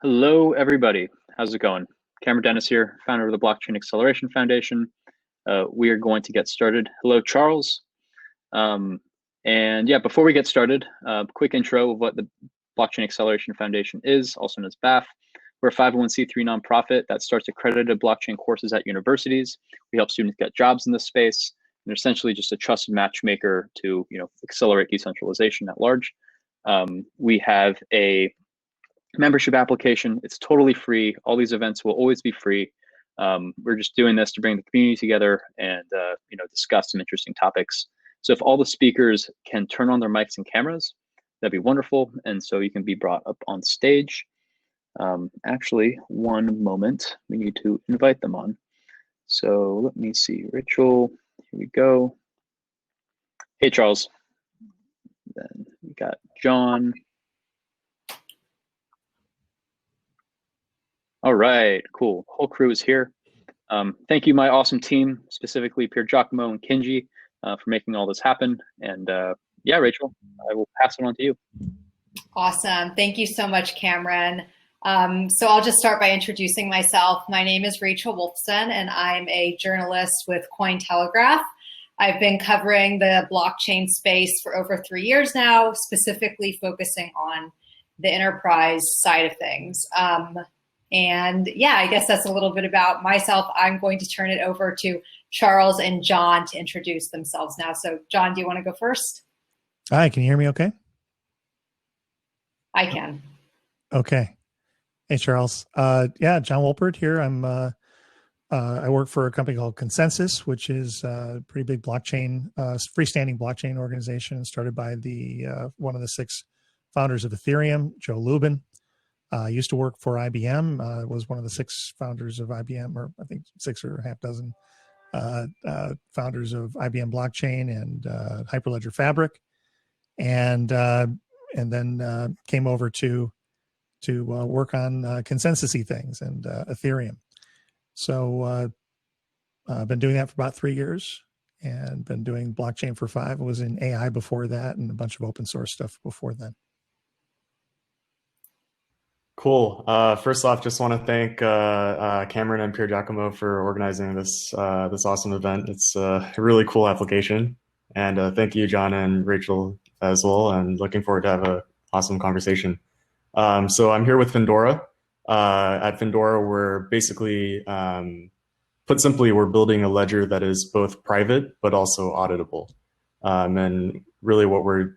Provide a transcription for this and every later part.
Hello, everybody. How's it going? Cameron Dennis here, founder of the Blockchain Acceleration Foundation. We are going to get started. Hello, Charles. And yeah, before we get started, quick intro of what the Blockchain Acceleration Foundation is, also known as BAF. We're a 501c3 nonprofit that starts accredited blockchain courses at universities. We help students get jobs in this space, and they're essentially just a trusted matchmaker to accelerate decentralization at large. We have a membership application. It's totally free. All these events will always be free. We're just doing this to bring the community together and discuss some interesting topics. So if all the speakers can turn on their mics and cameras, that'd be wonderful. And so you can be brought up on stage. Actually, one moment, we need to invite them on. So let me see, Rachel, here we go. Hey, Charles. Then we got John. All right, cool. Whole crew is here. Thank you, my awesome team, specifically Pierre Giacomo and Kenji, for making all this happen. And yeah, Rachel, I will pass it on to you. Awesome. Thank you so much, Cameron. So I'll just start by introducing myself. My name is Rachel Wolfson, and I'm a journalist with Cointelegraph. I've been covering the blockchain space for over 3 years now, specifically focusing on the enterprise side of things. And yeah, I guess that's a little bit about myself. I'm going to turn it over to Charles and John to introduce themselves now. So John, do you want to go first? Hi, can you hear me okay? I can. Okay. Hey, Charles. Yeah, John Wolpert here. I work for a company called Consensus, which is a pretty big blockchain, freestanding blockchain organization started by one of the 6 founders of Ethereum, Joe Lubin. Used to work for IBM, was one of the 6 founders of IBM, or I think 6 or a half dozen founders of IBM blockchain and Hyperledger Fabric, and then came over to work on consensus-y things and Ethereum. So I've been doing that for about 3 years and been doing blockchain for 5. I was in AI before that and a bunch of open source stuff before then. Cool. First off, just want to thank Cameron and Pierre Giacomo for organizing this awesome event. It's a really cool application, and thank you, John and Rachel, as well. And looking forward to have an awesome conversation. So I'm here with Findora. At Findora, we're basically, put simply, we're building a ledger that is both private but also auditable. And really, what we're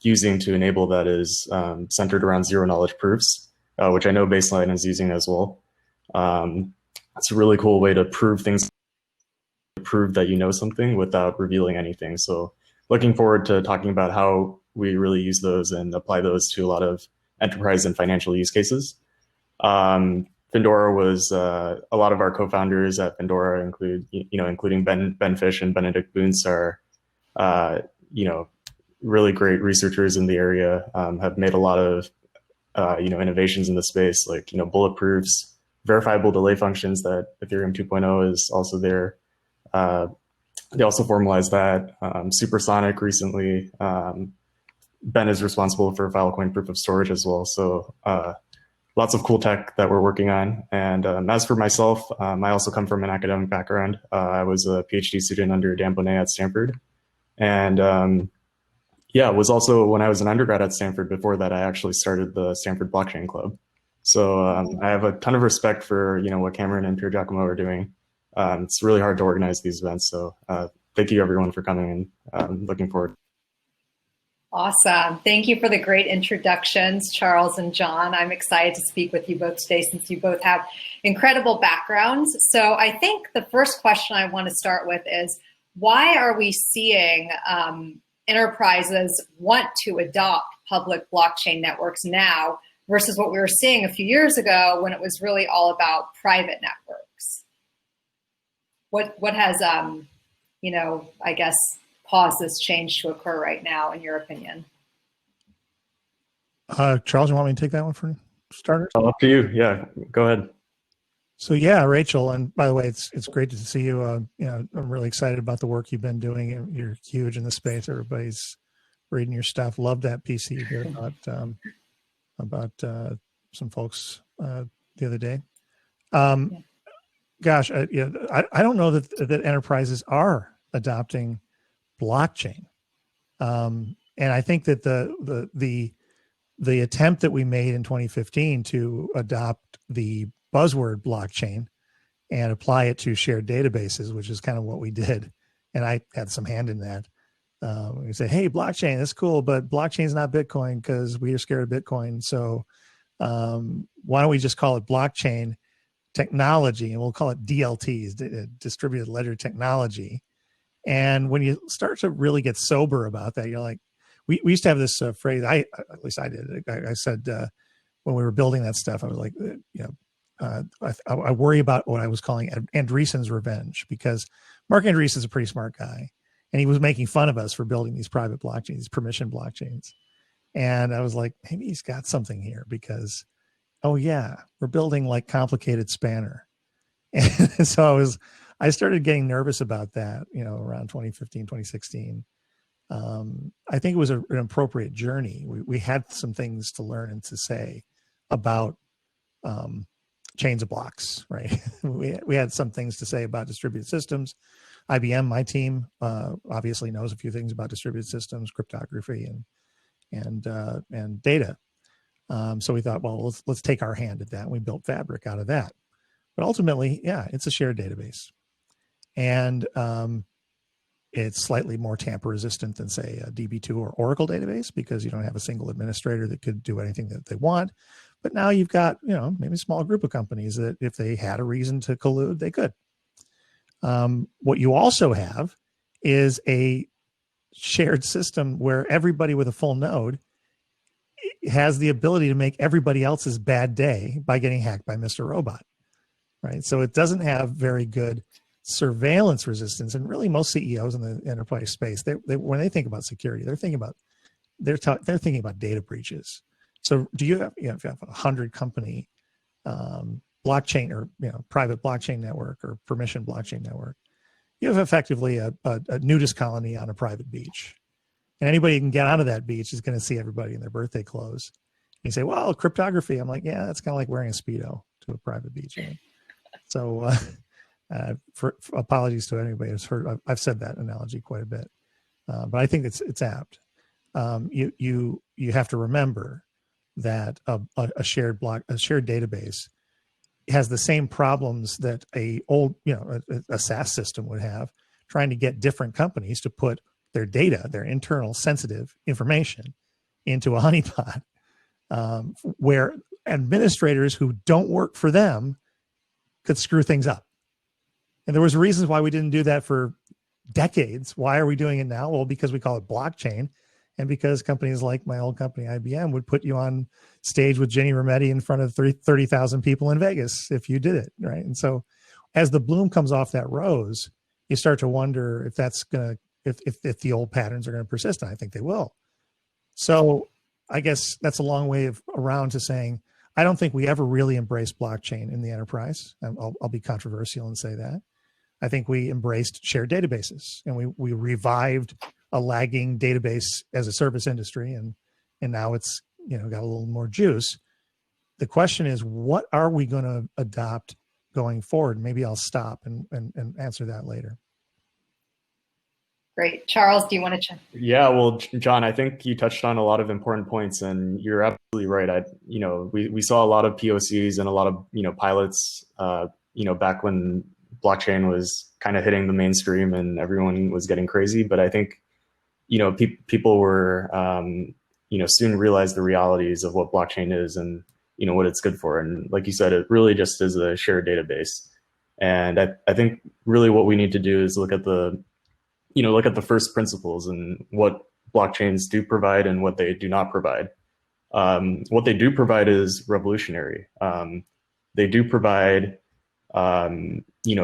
using to enable that is centered around zero knowledge proofs, which I know Baseline is using as well. It's a really cool way to prove things, prove that you know something without revealing anything. So looking forward to talking about how we really use those and apply those to a lot of enterprise and financial use cases. Findora was a lot of our co-founders at Findora including Ben Fish and Benedict Bunce are really great researchers in the area, have made a lot of innovations in the space, like bulletproofs, verifiable delay functions that Ethereum 2.0 is also there. They also formalized that. Supersonic recently. Ben is responsible for Filecoin proof of storage as well. So lots of cool tech that we're working on. And as for myself, I also come from an academic background. I was a PhD student under Dan Bonnet at Stanford. And yeah, it was also when I was an undergrad at Stanford. Before that, I actually started the Stanford Blockchain Club. So I have a ton of respect for what Cameron and Pierre Giacomo are doing. It's really hard to organize these events. So thank you everyone for coming, and I'm looking forward. Awesome. Thank you for the great introductions, Charles and John. I'm excited to speak with you both today since you both have incredible backgrounds. So I think the first question I want to start with is, why are we seeing enterprises want to adopt public blockchain networks now versus what we were seeing a few years ago when it was really all about private networks? What has, I guess, caused this change to occur right now, in your opinion? Charles, you want me to take that one for starters? Up to you. Yeah, go ahead. So yeah, Rachel, and by the way, it's great to see you. I'm really excited about the work you've been doing. You're huge in the space. Everybody's reading your stuff. Love that piece that you did about some folks the other day. Gosh, I don't know that enterprises are adopting blockchain, and I think that the attempt that we made in 2015 to adopt the buzzword blockchain and apply it to shared databases, which is kind of what we did, and I had some hand in that. We say, hey, blockchain, that's cool, but blockchain's not Bitcoin because we are scared of Bitcoin. So why don't we just call it blockchain technology, and we'll call it DLTs, distributed ledger technology. And when you start to really get sober about that, you're like, we used to have this phrase, at least I did. I said, when we were building that stuff, I was like, I worry about what I was calling Andreessen's revenge, because Mark Andreessen is a pretty smart guy. And he was making fun of us for building these private blockchains, these permission blockchains. And I was like, maybe he's got something here, because, oh yeah, we're building like complicated spanner. And so I started getting nervous about that, around 2015, 2016. I think it was an appropriate journey. We had some things to learn and to say about chains of blocks, right? we had some things to say about distributed systems. IBM, my team, obviously knows a few things about distributed systems, cryptography, and data. So we thought, well, let's take our hand at that. And we built Fabric out of that. But ultimately, yeah, it's a shared database, and it's slightly more tamper resistant than, say, a DB2 or Oracle database, because you don't have a single administrator that could do anything that they want. But now you've got, maybe a small group of companies that if they had a reason to collude, they could. What you also have is a shared system where everybody with a full node has the ability to make everybody else's bad day by getting hacked by Mr. Robot, right? So it doesn't have very good surveillance resistance. And really, most CEOs in the enterprise space, when they think about security, they're thinking about data breaches. So do you have, if you have 100 company blockchain or private blockchain network or permission blockchain network, you have effectively a nudist colony on a private beach, and anybody who can get onto that beach is going to see everybody in their birthday clothes. And you say, well, cryptography. I'm like, yeah, that's kind of like wearing a Speedo to a private beach. Right? So for apologies to anybody who's heard, I've said that analogy quite a bit, but I think it's apt. You have to remember that a shared database has the same problems that a SaaS system would have, trying to get different companies to put their data, their internal sensitive information, into a honeypot, where administrators who don't work for them could screw things up. And there was reasons why we didn't do that for decades. Why are we doing it now? Well, because we call it blockchain, and because companies like my old company, IBM, would put you on stage with Ginny Rometty in front of 30,000 people in Vegas if you did it, right? And so as the bloom comes off that rose, you start to wonder if that's going to, if the old patterns are going to persist, and I think they will. So I guess that's a long way around to saying, I don't think we ever really embraced blockchain in the enterprise. I'll be controversial and say that. I think we embraced shared databases, and we revived a lagging database as a service industry, and now it's got a little more juice. The question is, what are we going to adopt going forward? Maybe I'll stop and answer that later. Great. Charles, do you want to check? Yeah, well, John, I think you touched on a lot of important points, and you're absolutely right. We saw a lot of POCs and a lot of pilots back when blockchain was kind of hitting the mainstream and everyone was getting crazy. But I think people were soon realized the realities of what blockchain is and what it's good for. And like you said, it really just is a shared database. And I think really what we need to do is look at the first principles and what blockchains do provide and what they do not provide. What they do provide is revolutionary. They do provide, a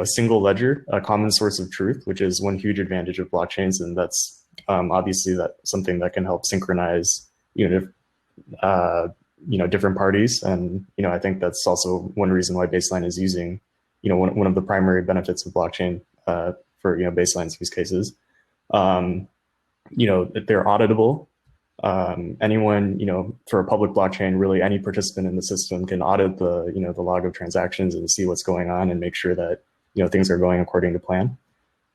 single ledger, a common source of truth, which is one huge advantage of blockchains, and that's obviously something that can help synchronize, different parties. And I think that's also one reason why Baseline is using, one of the primary benefits of blockchain for Baseline's use cases. They're auditable. anyone, for a public blockchain, really any participant in the system can audit the, the log of transactions and see what's going on and make sure that, things are going according to plan.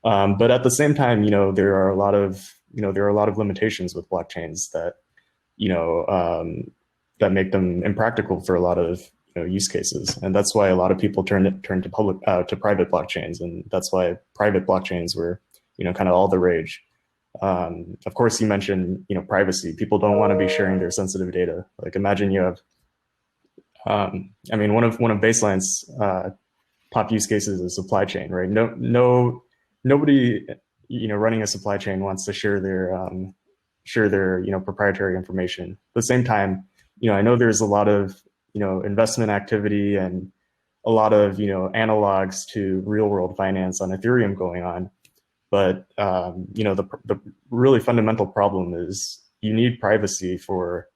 But at the same time, there are a lot of, limitations with blockchains that, that make them impractical for a lot of, use cases. And that's why a lot of people turn to private blockchains. And that's why private blockchains were, kind of all the rage. Of course, you mentioned, privacy. People don't want to be sharing their sensitive data. Like, imagine you have, one of Baseline's top use cases is supply chain, right? Nobody, running a supply chain wants to share their proprietary information. At the same time, I know there's a lot of, investment activity and a lot of, analogs to real world finance on Ethereum going on. But, the really fundamental problem is you need privacy for,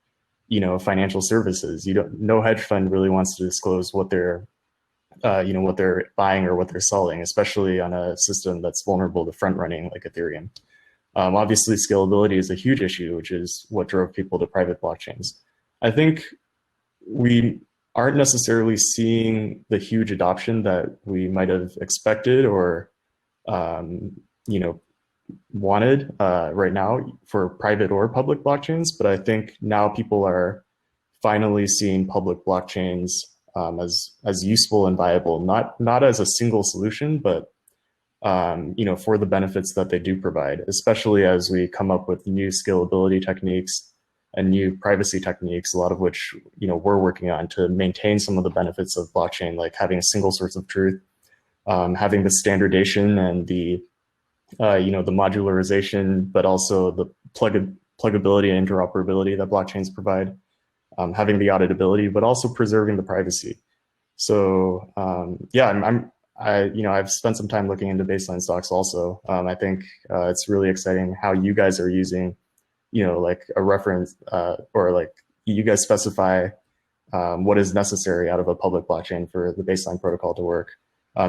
financial services. No hedge fund really wants to disclose what they're buying or what they're selling, especially on a system that's vulnerable to front running like Ethereum. Obviously, scalability is a huge issue, which is what drove people to private blockchains. I think we aren't necessarily seeing the huge adoption that we might have expected or, wanted right now for private or public blockchains. But I think now people are finally seeing public blockchains as useful and viable, not as a single solution, but for the benefits that they do provide, especially as we come up with new scalability techniques and new privacy techniques, a lot of which we're working on to maintain some of the benefits of blockchain, like having a single source of truth, having the standardization and the the modularization, but also the pluggability and interoperability that blockchains provide. Having the auditability, but also preserving the privacy. So I've spent some time looking into Baseline stocks also. I think it's really exciting how you guys are using, like a reference or like you guys specify what is necessary out of a public blockchain for the Baseline protocol to work.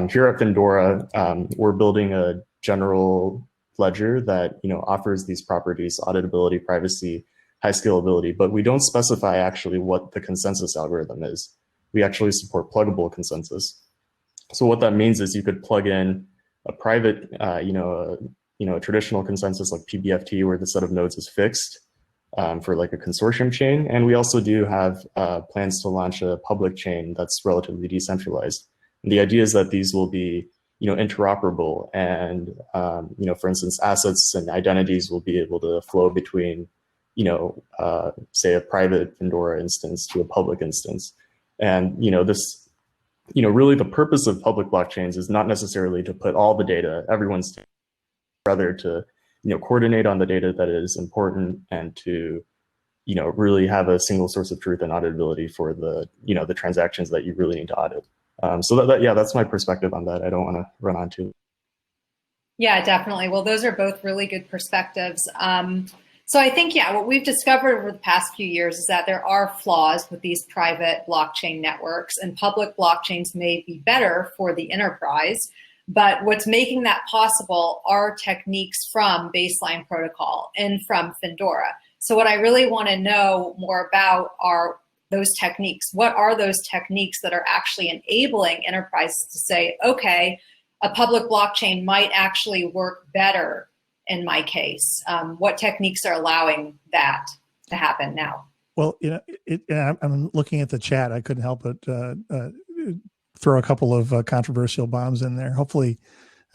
Here at Findora, we're building a general ledger that offers these properties: auditability, privacy, high scalability, but we don't specify actually what the consensus algorithm is. We actually support pluggable consensus. So what that means is you could plug in a private, a traditional consensus like PBFT, where the set of nodes is fixed for like a consortium chain. And we also do have plans to launch a public chain that's relatively decentralized. And the idea is that these will be, interoperable, and for instance, assets and identities will be able to flow between say a private Findora instance to a public instance. And, this, really the purpose of public blockchains is not necessarily to put all the data, everyone's data, rather to, coordinate on the data that is important and to, really have a single source of truth and auditability for the, the transactions that you really need to audit. So that's my perspective on that. I don't want to run on too. Yeah, definitely. Well, those are both really good perspectives. So I think, what we've discovered over the past few years is that there are flaws with these private blockchain networks, and public blockchains may be better for the enterprise. But what's making that possible are techniques from Baseline Protocol and from Findora. So what I really want to know more about are those techniques. What are those techniques that are actually enabling enterprises to say, okay, a public blockchain might actually work better in my case? What techniques are allowing that to happen now? Well, I'm looking at the chat. I couldn't help but throw a couple of controversial bombs in there. Hopefully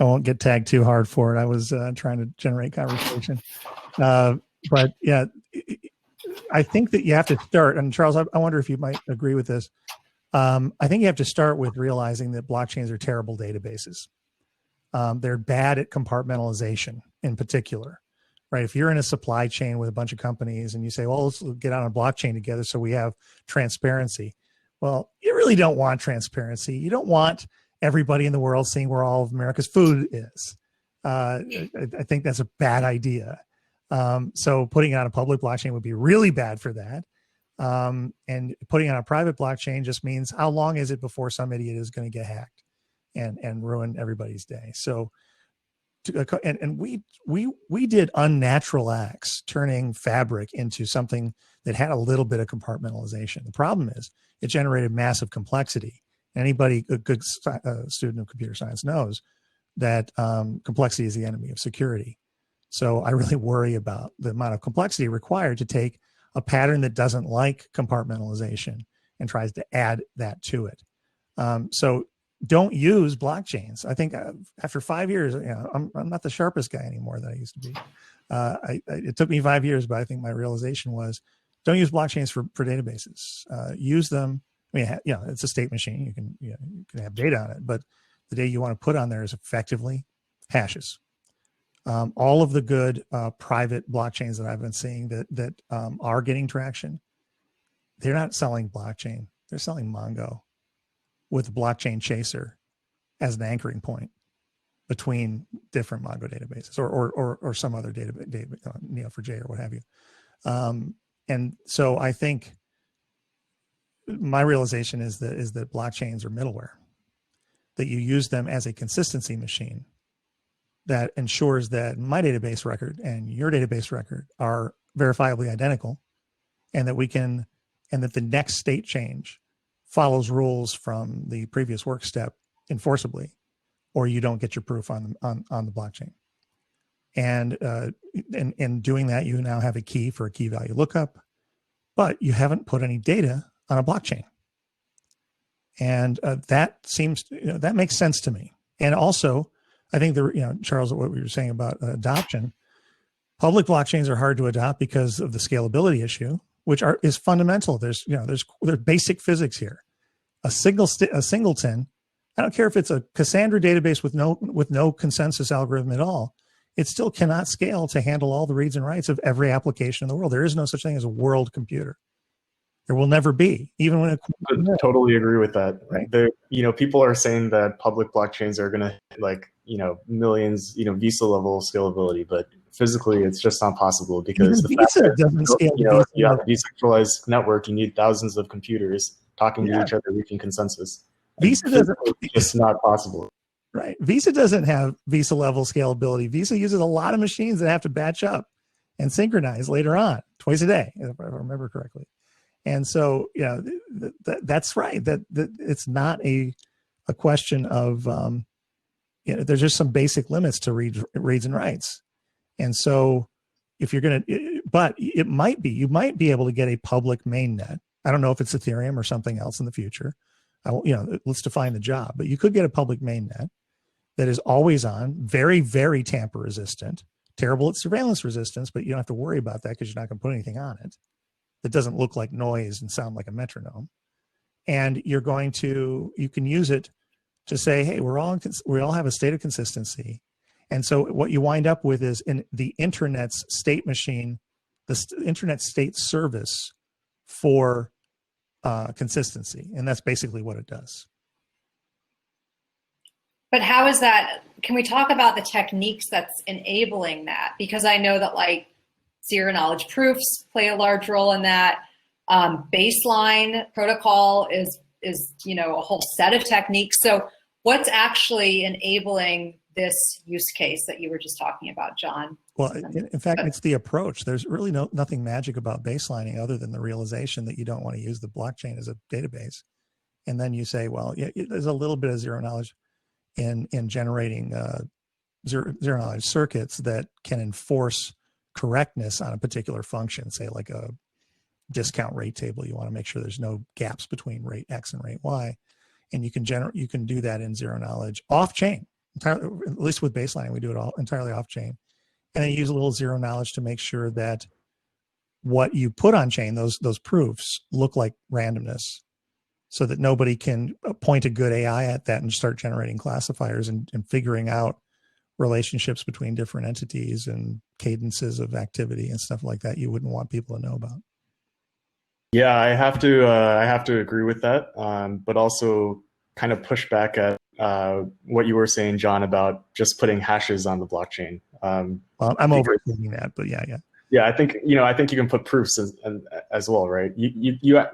I won't get tagged too hard for it. I was trying to generate conversation. But yeah, I think that you have to start, and Charles, I wonder if you might agree with this. I think you have to start with realizing that blockchains are terrible databases. They're bad at compartmentalization in particular, right? If you're in a supply chain with a bunch of companies and you say, well, let's get on a blockchain together so we have transparency. Well, you really don't want transparency. You don't want everybody in the world seeing where all of America's food is. I think that's a bad idea. So putting it on a public blockchain would be really bad for that. And putting it on a private blockchain just means how long is it before some idiot is going to get hacked and ruin everybody's day. So and we did unnatural acts, turning Fabric into something that had a little bit of compartmentalization. The problem is it generated massive complexity. Anybody, a good student of computer science, knows that complexity is the enemy of security. So I really worry about the amount of complexity required to take a pattern that doesn't like compartmentalization and tries to add that to it. So don't use blockchains. I think after 5 years, I'm not the sharpest guy anymore that I used to be. It took me 5 years, but I think my realization was don't use blockchains for databases. Use them. I mean, it's a state machine. You can have data on it, but the data you want to put on there is effectively hashes. All of the good private blockchains that I've been seeing that are getting traction, they're not selling blockchain. They're selling Mongo with blockchain chaser as an anchoring point between different Mongo databases or some other database, Neo4j or what have you. And so I think my realization is that blockchains are middleware, that you use them as a consistency machine that ensures that my database record and your database record are verifiably identical, and that the next state change follows rules from the previous work step enforceably, or you don't get your proof on the blockchain. And in doing that, you now have a key for a key value lookup, but you haven't put any data on a blockchain. And that seems, that makes sense to me. And also, I think Charles, what we were saying about adoption, public blockchains are hard to adopt because of the scalability issue, which is fundamental. There's basic physics here. A singleton, I don't care if it's a Cassandra database with no consensus algorithm at all, it still cannot scale to handle all the reads and writes of every application in the world. There is no such thing as a world computer. There will never be, even when I totally agree with that. Right. People are saying that public blockchains are going to millions, Visa level scalability, but physically it's just not possible because the fact that doesn't scale. If you have a decentralized network, you need thousands of computers talking to each other, reaching consensus. Visa doesn't. It's just not possible. Right. Visa doesn't have Visa level scalability. Visa uses a lot of machines that have to batch up and synchronize later on, twice a day, if I remember correctly. And so, that's right. That it's not a question of, there's just some basic limits to reads and writes. And so if you're going to, but you might be able to get a public mainnet. I don't know if it's Ethereum or something else in the future. Let's define the job, but you could get a public mainnet that is always on, very, very tamper resistant, terrible at surveillance resistance, but you don't have to worry about that because you're not going to put anything on it that doesn't look like noise and sound like a metronome. And you can use it to say, hey, we all have a state of consistency. And so what you wind up with is in the internet's state machine, the internet state service for consistency. And that's basically what it does. But how is that? Can we talk about the techniques that's enabling that? Because I know that zero knowledge proofs play a large role in that. Baseline protocol is a whole set of techniques. So what's actually enabling this use case that you were just talking about, John? Well, in fact, it's the approach. There's really nothing magic about baselining other than the realization that you don't want to use the blockchain as a database. And then you say, well, there's a little bit of zero knowledge in generating zero knowledge circuits that can enforce correctness on a particular function, say like a discount rate table. You want to make sure there's no gaps between rate X and rate Y. And you can do that in zero knowledge off chain. At least with baselining, we do it all entirely off chain. And then you use a little zero knowledge to make sure that what you put on chain, those proofs, look like randomness, so that nobody can point a good AI at that and start generating classifiers and figuring out relationships between different entities and cadences of activity and stuff like that you wouldn't want people to know about. Yeah, I have to agree with that, but also kind of push back at what you were saying, John, about just putting hashes on the blockchain. Well, I'm overthinking that, but yeah. Yeah, I think you can put proofs as well, right?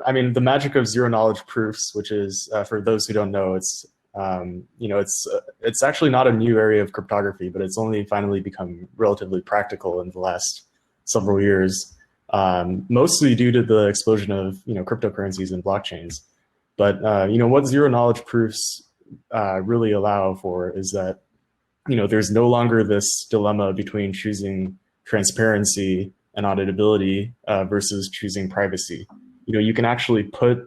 I mean, the magic of zero knowledge proofs, which is for those who don't know, it's It's actually not a new area of cryptography, but it's only finally become relatively practical in the last several years, mostly due to the explosion of cryptocurrencies and blockchains. But what zero knowledge proofs really allow for is that there's no longer this dilemma between choosing transparency and auditability versus choosing privacy. You can actually put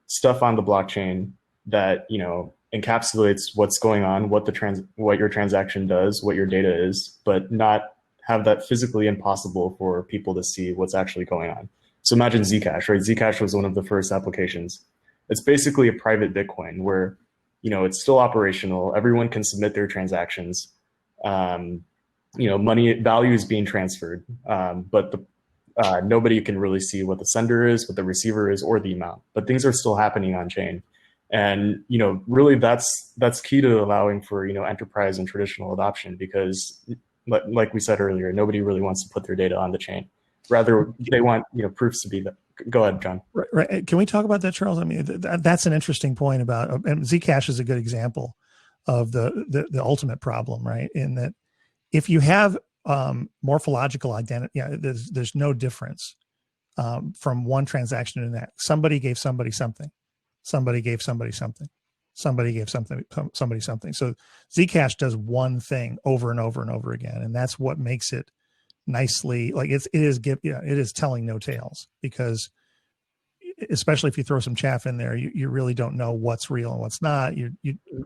stuff on the blockchain that encapsulates what's going on, what your transaction does, what your data is, but not have that physically impossible for people to see what's actually going on. So imagine Zcash, right? Zcash was one of the first applications. It's basically a private Bitcoin where it's still operational. Everyone can submit their transactions. Money value is being transferred, but nobody can really see what the sender is, what the receiver is, or the amount. But things are still happening on chain, and really that's key to allowing for enterprise and traditional adoption, because like we said earlier, nobody really wants to put their data on the chain. Rather, they want proofs to be that. Go ahead, John. Right. Can we talk about that, Charles? I mean, that's an interesting point about, and Zcash is a good example of the ultimate problem, right? In that, if you have morphological identity, there's no difference from one transaction to the next. Somebody gave somebody something. Somebody gave somebody something. Somebody gave somebody something. So Zcash does one thing over and over and over again, and that's what makes it nicely, like it is telling no tales, because especially if you throw some chaff in there, you really don't know what's real and what's not.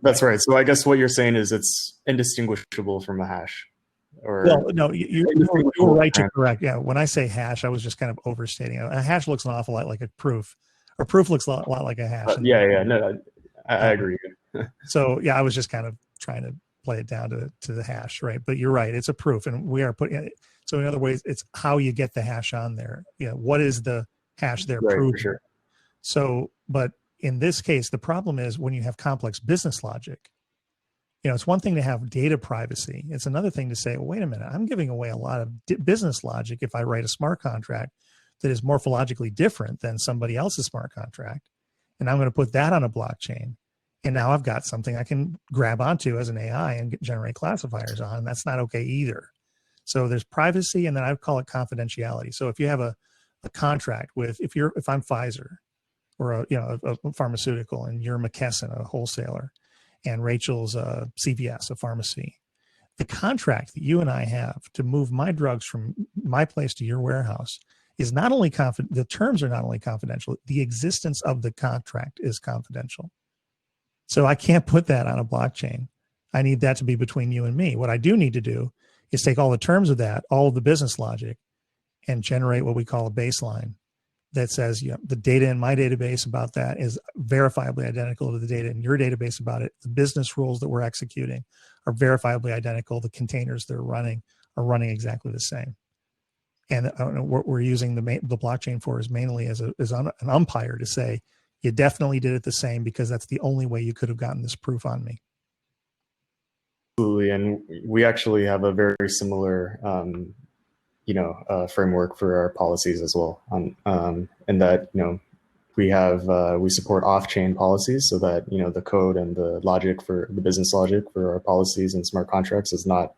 That's right. So I guess what you're saying is it's indistinguishable from a hash. Well, no, you're right to correct. Yeah, when I say hash, I was just kind of overstating. A hash looks an awful lot like a proof, or proof looks a lot like a hash. No, I agree. So yeah, I was just kind of trying to play it down to the hash, right? But you're right, it's a proof, and we are putting it. So in other ways, it's how you get the hash on there. What is the hash they're proving? For sure. So, but in this case, the problem is when you have complex business logic. It's one thing to have data privacy. It's another thing to say, well, wait a minute, I'm giving away a lot of business logic if I write a smart contract that is morphologically different than somebody else's smart contract, and I'm going to put that on a blockchain. And now I've got something I can grab onto as an AI and generate classifiers on. And that's not okay either. So there's privacy, and then I would call it confidentiality. So if you have a contract with, if I'm Pfizer or a pharmaceutical, and you're McKesson, a wholesaler, and Rachel's CVS, a pharmacy, the contract that you and I have to move my drugs from my place to your warehouse is not only the terms are not only confidential, the existence of the contract is confidential. So I can't put that on a blockchain. I need that to be between you and me. What I do need to do is take all the terms of that, all of the business logic, and generate what we call a baseline that says, the data in my database about that is verifiably identical to the data in your database about it. The business rules that we're executing are verifiably identical. The containers they're running are running exactly the same. And what we're using the blockchain for is mainly as an umpire to say, you definitely did it the same, because that's the only way you could have gotten this proof on me. Absolutely, and we actually have a very similar, framework for our policies as well. And that we support off-chain policies, so that the code and the logic for the business logic for our policies and smart contracts is not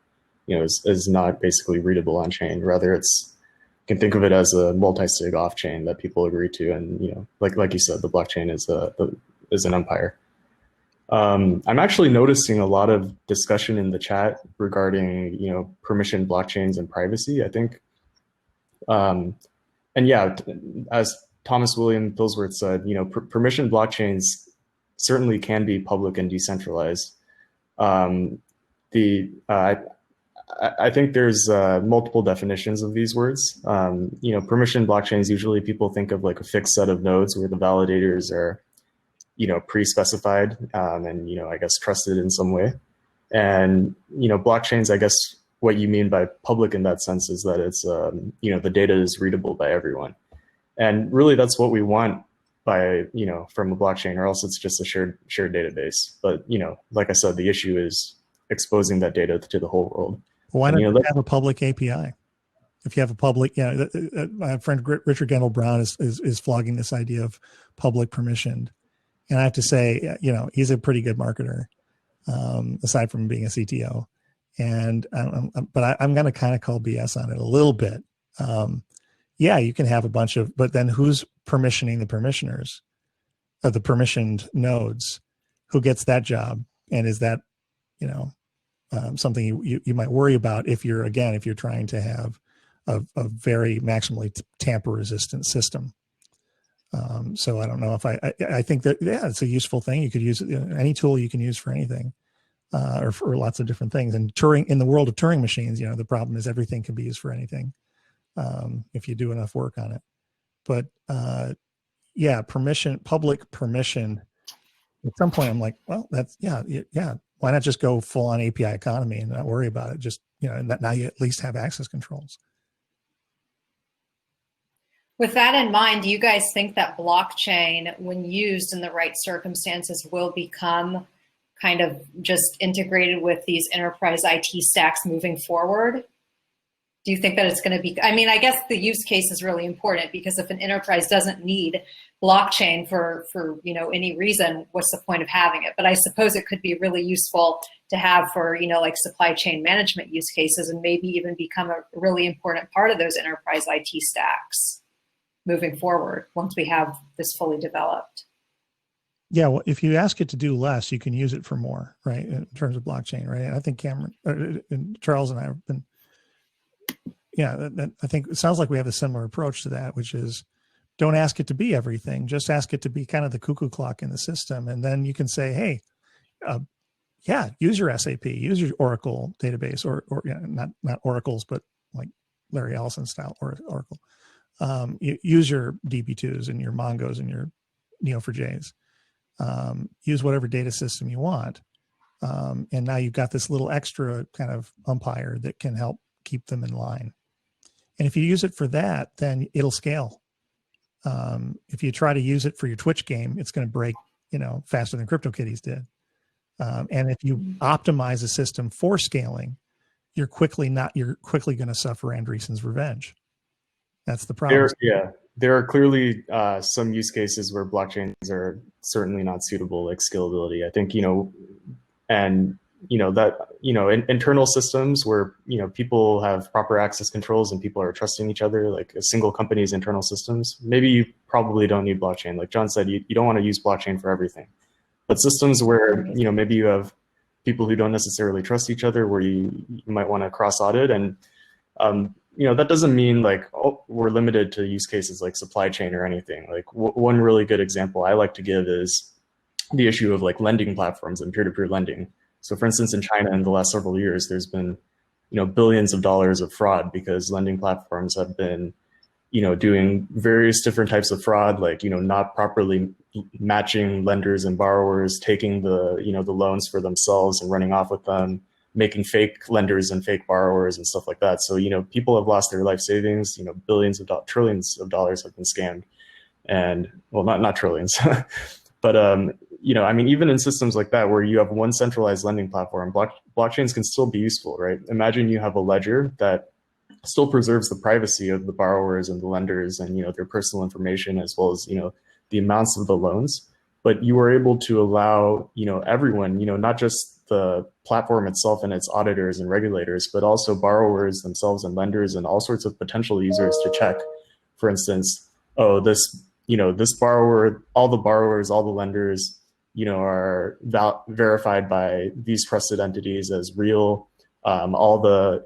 basically readable on chain. Rather, you can think of it as a multi-sig off-chain that people agree to, and like you said, the blockchain is an umpire. I'm actually noticing a lot of discussion in the chat regarding, permission blockchains and privacy, I think. And yeah, as Thomas William Pillsworth said, permission blockchains certainly can be public and decentralized. I think there's multiple definitions of these words. Permission blockchains, usually people think of like a fixed set of nodes where the validators are pre-specified and I guess trusted in some way. And blockchains, I guess what you mean by public in that sense is that it's the data is readable by everyone, and really that's what we want by from a blockchain, or else it's just a shared database. But like I said, the issue is exposing that data to the whole world. Well, why not have a public API? If you have a public, my friend Richard Gendel Brown is flogging this idea of public permissioned. And I have to say, he's a pretty good marketer, aside from being a CTO. And but I'm going to kind of call BS on it a little bit. Yeah, you can have a bunch of, but then who's permissioning the permissioners, or the permissioned nodes? Who gets that job? And is that, something you might worry about if you're trying to have a very maximally tamper resistant system. So I don't know if I think that, yeah, it's a useful thing. You could use it, any tool you can use for anything, or for lots of different things. And in the world of Turing machines, the problem is everything can be used for anything, if you do enough work on it. But yeah, public permission. At some point, I'm like, well, that's yeah. Why not just go full on API economy and not worry about it? Just and that now you at least have access controls. With that in mind, do you guys think that blockchain, when used in the right circumstances, will become kind of just integrated with these enterprise IT stacks moving forward? Do you think that it's going to be, I guess the use case is really important, because if an enterprise doesn't need blockchain for any reason, what's the point of having it? But I suppose it could be really useful to have for, like supply chain management use cases, and maybe even become a really important part of those enterprise IT stacks moving forward once we have this fully developed. Yeah, well, if you ask it to do less, you can use it for more, right? In terms of blockchain, right? And I think Cameron and Charles and I have been, I think it sounds like we have a similar approach to that, which is don't ask it to be everything. Just ask it to be kind of the cuckoo clock in the system. And then you can say, hey, use your SAP, use your Oracle database, or not Oracle's, but like Larry Ellison style Oracle. Use your DB2s and your Mongos and your Neo4js. Use whatever data system you want. And now you've got this little extra kind of umpire that can help keep them in line. And if you use it for that, then it'll scale. If you try to use it for your Twitch game, it's going to break, faster than CryptoKitties did. And if you optimize a system for scaling, you're quickly going to suffer Andreessen's revenge. That's the problem. There are clearly some use cases where blockchains are certainly not suitable, like scalability. I think, internal systems where, people have proper access controls and people are trusting each other, like a single company's internal systems, maybe you probably don't need blockchain. Like John said, you don't want to use blockchain for everything. But systems where, maybe you have people who don't necessarily trust each other, where you might want to cross audit. And, that doesn't mean like, oh, we're limited to use cases like supply chain or anything. Like one really good example I like to give is the issue of like lending platforms and peer-to-peer lending. So for instance, in China in the last several years, there's been, billions of dollars of fraud because lending platforms have been, doing various different types of fraud, like, not properly matching lenders and borrowers, taking the, the loans for themselves and running off with them, making fake lenders and fake borrowers and stuff like that. So, people have lost their life savings, trillions of dollars have been scammed. And well, not trillions, but, even in systems like that, where you have one centralized lending platform, blockchains can still be useful, right? Imagine you have a ledger that still preserves the privacy of the borrowers and the lenders and, their personal information, as well as, the amounts of the loans. But you were able to allow, everyone, not just the platform itself and its auditors and regulators, but also borrowers themselves and lenders and all sorts of potential users to check, for instance, this borrower, all the borrowers, all the lenders, are verified by these trusted entities as real. All the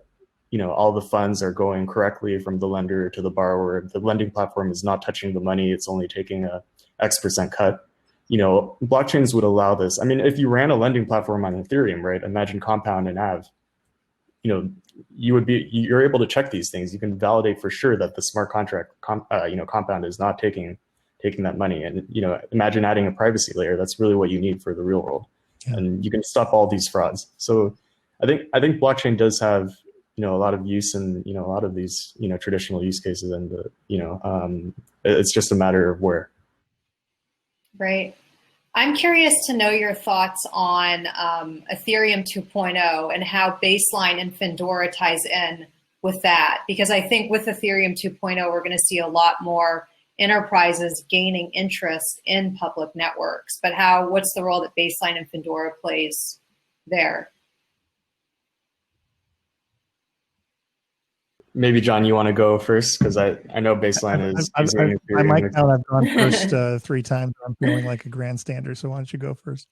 funds are going correctly from the lender to the borrower. The lending platform is not touching the money. It's only taking a X% cut. Blockchains would allow this. If you ran a lending platform on Ethereum, right? Imagine Compound and Aave. You're able to check these things. You can validate for sure that the smart contract, Compound is not taking that money. And, imagine adding a privacy layer. That's really what you need for the real world. Yeah. And you can stop all these frauds. So I think blockchain does have, a lot of use in, a lot of these, traditional use cases, and, it's just a matter of where. Right. I'm curious to know your thoughts on Ethereum 2.0 and how Baseline and Findora ties in with that, because I think with Ethereum 2.0, we're going to see a lot more enterprises gaining interest in public networks, but what's the role that Baseline and Findora plays there? Maybe John, you want to go first, because I know Baseline is. I might count. I've gone first 3 times. I'm feeling like a grandstander. So why don't you go first?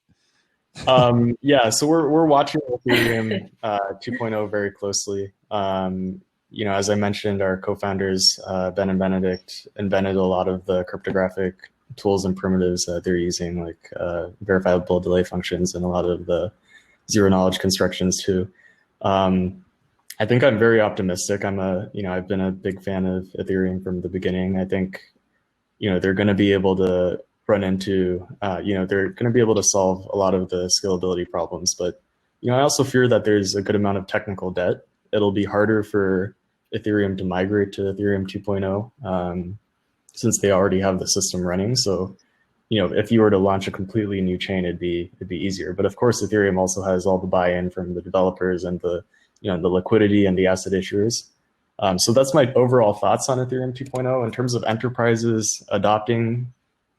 Yeah, so we're watching Ethereum 2.0 very closely. As I mentioned, our co-founders Ben and Benedict invented a lot of the cryptographic tools and primitives that they're using, like verifiable delay functions and a lot of the zero knowledge constructions too. I think I'm very optimistic. I've been a big fan of Ethereum from the beginning. I think, they're going to be able to run into, they're going to be able to solve a lot of the scalability problems. But, I also fear that there's a good amount of technical debt. It'll be harder for Ethereum to migrate to Ethereum 2.0 since they already have the system running. So, if you were to launch a completely new chain, it'd be easier. But of course, Ethereum also has all the buy-in from the developers and the liquidity and the asset issuers. So that's my overall thoughts on Ethereum 2.0. In terms of enterprises adopting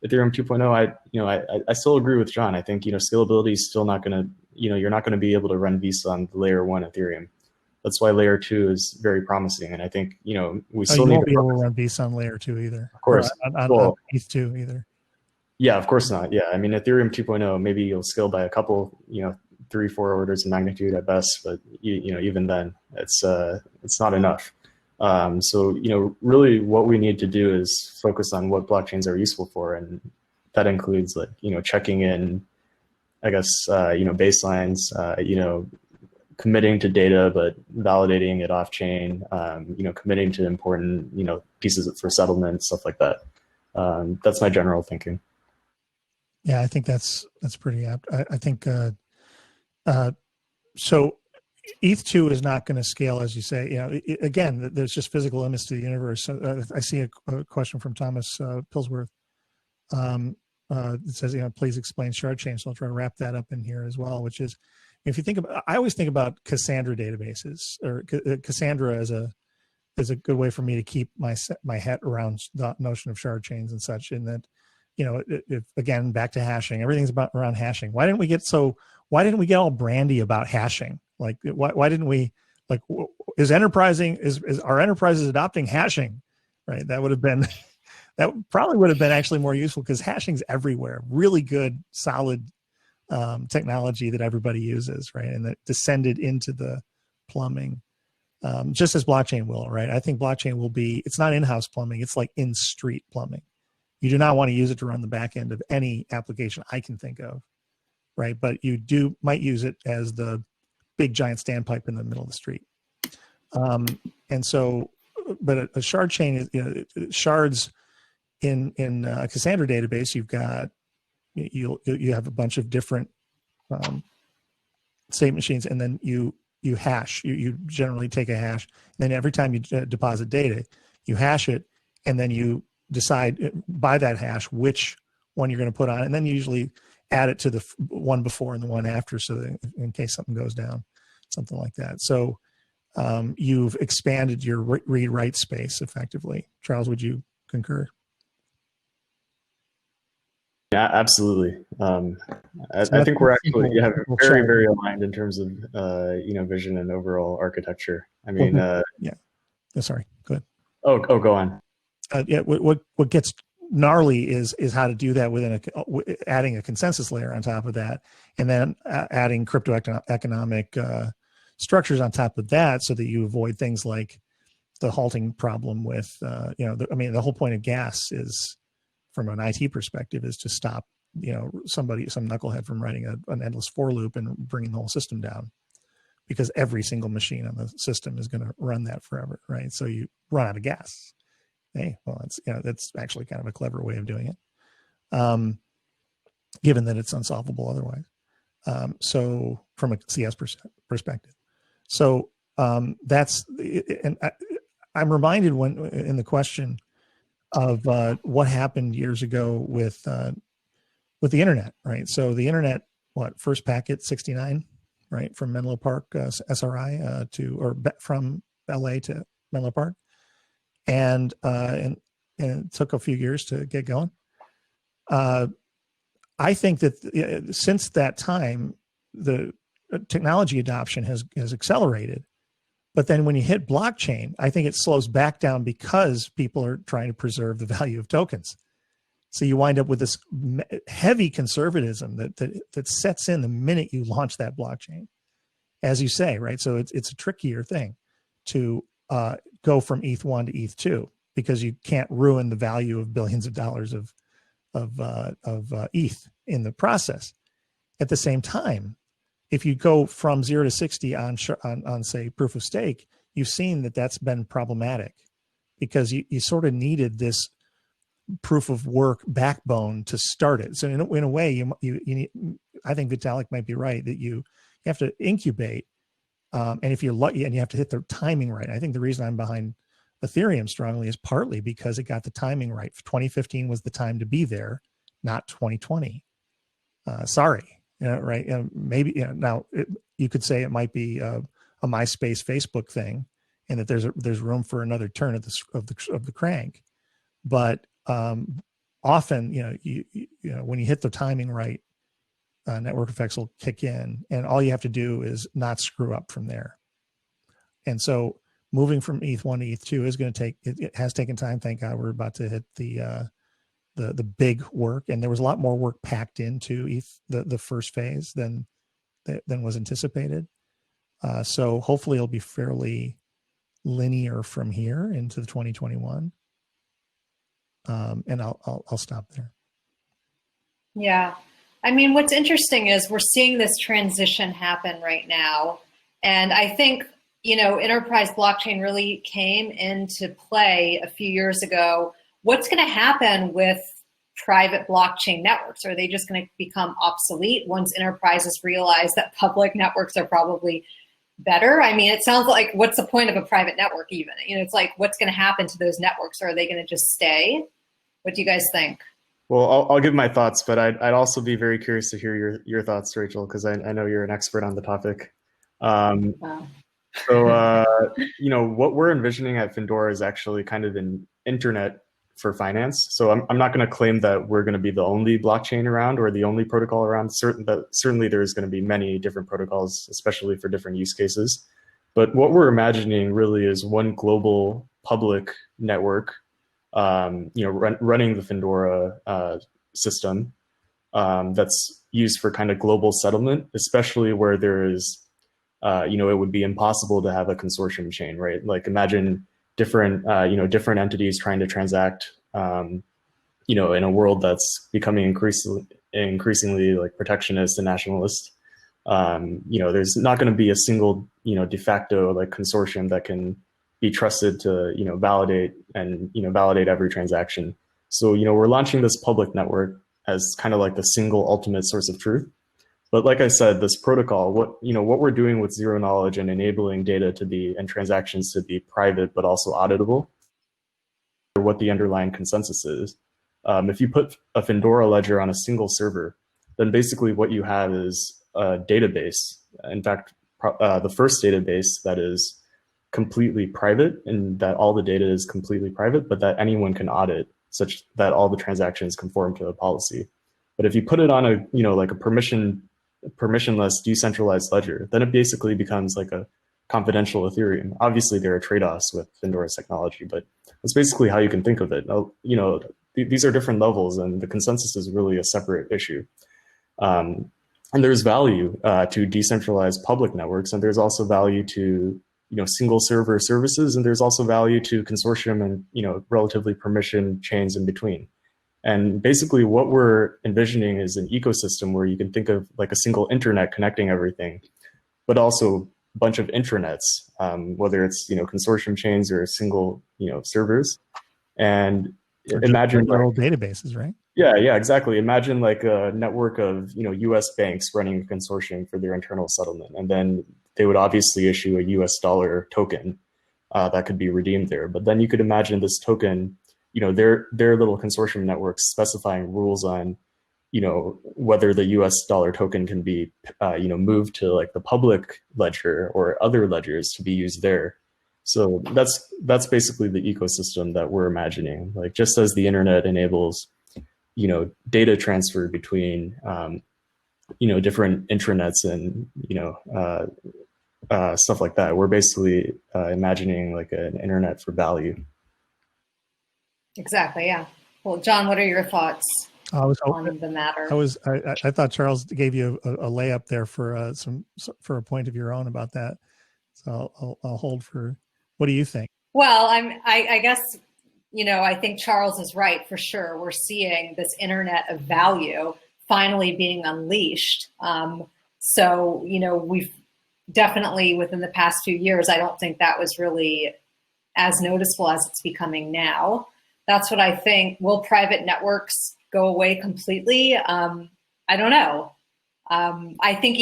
Ethereum 2.0, I still agree with John. I think, scalability is still not going to, you're not going to be able to run Visa on the layer 1 Ethereum. That's why layer 2 is very promising. And I think, we still need to be able to run Visa on layer 2 either. Of course. On ETH2 either. Yeah, of course not. Yeah. I mean, Ethereum 2.0, maybe you'll scale by a couple, 3-4 orders of magnitude at best, but even then it's not enough. So really what we need to do is focus on what blockchains are useful for, and that includes checking in, I guess, baselines, committing to data but validating it off chain, committing to important pieces for settlement, stuff like that. That's my general thinking. Yeah, I think that's pretty apt. I think so ETH2 is not going to scale, as you say. Again, there's just physical limits to the universe. I see a question from Thomas Pillsworth. It says, please explain shard chain. So I'll try to wrap that up in here as well, which is, if you think about, I always think about Cassandra databases, or Cassandra as a good way for me to keep my head around the notion of shard chains and such. And that, again, back to hashing, everything's around hashing. Why didn't we get all brandy about hashing? Like, why didn't we, like, is our enterprises adopting hashing? Right. That probably would have been actually more useful, because hashing's everywhere. Really good, solid technology that everybody uses, right? And that descended into the plumbing, just as blockchain will, right? I think blockchain will be, it's not in-house plumbing, it's like in-street plumbing. You do not want to use it to run the back end of any application I can think of, right? But you might use it as the big giant standpipe in the middle of the street. And so, but a shard chain is, shards in a Cassandra database, you have a bunch of different state machines, and then you hash. You generally take a hash, and then every time you deposit data, you hash it, and then you decide by that hash which one you're going to put on, and then you usually add it to the one before and the one after, so that in case something goes down, something like that. So you've expanded your read-write space effectively. Charles, would you concur? Yeah, absolutely. I think we're actually very, very aligned in terms of vision and overall architecture. I mean, yeah. Oh, sorry. Go ahead. Oh, go on. Yeah. What gets gnarly is how to do that within adding a consensus layer on top of that, and then adding crypto economic structures on top of that, so that you avoid things like the halting problem with the whole point of gas is, from an IT perspective, is to stop some knucklehead from writing an endless for loop and bringing the whole system down, because every single machine on the system is going to run that forever, right? So you run out of gas. Hey, well, that's actually kind of a clever way of doing it, given that it's unsolvable otherwise. So from a CS perspective, so that's, and I'm reminded when in the question of what happened years ago with the internet, right? So the internet, first packet 69, right, from Menlo Park SRI from LA to Menlo Park, and and it took a few years to get going. I think that since that time, the technology adoption has accelerated. But then when you hit blockchain, I think it slows back down because people are trying to preserve the value of tokens. So you wind up with this heavy conservatism that sets in the minute you launch that blockchain, as you say, right? So it's a trickier thing to go from ETH1 to ETH2 because you can't ruin the value of billions of dollars of ETH in the process. At the same time, if you go from 0 to 60 on say proof of stake, you've seen that that's been problematic because you sort of needed this proof of work backbone to start it. So in a way, you need, I think Vitalik might be right that you have to incubate, and if you're lucky, and you have to hit the timing right. I think the reason I'm behind Ethereum strongly is partly because it got the timing right. 2015 was the time to be there, not 2020. Sorry, right? Maybe now you could say it might be a MySpace, Facebook thing, and that there's room for another turn of the crank. But often, you know, when you hit the timing right, network effects will kick in, and all you have to do is not screw up from there. And so, moving from ETH1 to ETH2 is going to take. It has taken time. Thank God we're about to hit the big work, and there was a lot more work packed into the first phase than was anticipated. So hopefully, it'll be fairly linear from here into the 2021. And I'll stop there. Yeah. I mean, what's interesting is we're seeing this transition happen right now. And I think, enterprise blockchain really came into play a few years ago. What's going to happen with private blockchain networks? Are they just going to become obsolete once enterprises realize that public networks are probably better? I mean, it sounds like, what's the point of a private network even? It's like, what's going to happen to those networks? Are they going to just stay? What do you guys think? Well, I'll give my thoughts, but I'd also be very curious to hear your thoughts, Rachel, because I know you're an expert on the topic. Wow. So, what we're envisioning at Findora is actually kind of an internet for finance. So I'm not going to claim that we're going to be the only blockchain around or the only protocol around. Certainly there's going to be many different protocols, especially for different use cases. But what we're imagining really is one global public network, running the Findora system that's used for kind of global settlement, especially where there is, it would be impossible to have a consortium chain, right? Like imagine different entities trying to transact, in a world that's becoming increasingly like protectionist and nationalist. There's not going to be a single, de facto like consortium that can be trusted to, validate every transaction. So, we're launching this public network as kind of like the single ultimate source of truth. But like I said, this protocol, what we're doing with zero knowledge and enabling data and transactions to be private, but also auditable, or what the underlying consensus is. If you put a Findora ledger on a single server, then basically what you have is a database. In fact, the first database that is completely private, and that all the data is completely private, but that anyone can audit, such that all the transactions conform to the policy. But if you put it on a, like a permissionless decentralized ledger, then it basically becomes like a confidential Ethereum. Obviously, there are trade-offs with Findora's technology, but that's basically how you can think of it. These are different levels, and the consensus is really a separate issue. And there's value to decentralized public networks, and there's also value to single server services, and there's also value to consortium and relatively permission chains in between. And basically what we're envisioning is an ecosystem where you can think of like a single internet connecting everything, but also a bunch of intranets, whether it's consortium chains or single servers. And imagine little databases, right? Yeah, exactly. Imagine like a network of U.S. banks running a consortium for their internal settlement, and then they would obviously issue a U.S. dollar token that could be redeemed there. But then you could imagine this token, their little consortium networks specifying rules on, whether the U.S. dollar token can be, moved to like the public ledger or other ledgers to be used there. So that's basically the ecosystem that we're imagining. Like, just as the internet enables, data transfer between, different intranets and, stuff like that, we're basically imagining like an internet for value. Exactly. Yeah. Well, John, what are your thoughts on the matter? I thought Charles gave you a layup there for a point of your own about that. So I'll hold for. What do you think? Well, I guess, I think Charles is right for sure. We're seeing this internet of value finally being unleashed. So, we've definitely within the past few years, I don't think that was really as noticeable as it's becoming now. That's what I think. Will private networks go away completely? I don't know. I think,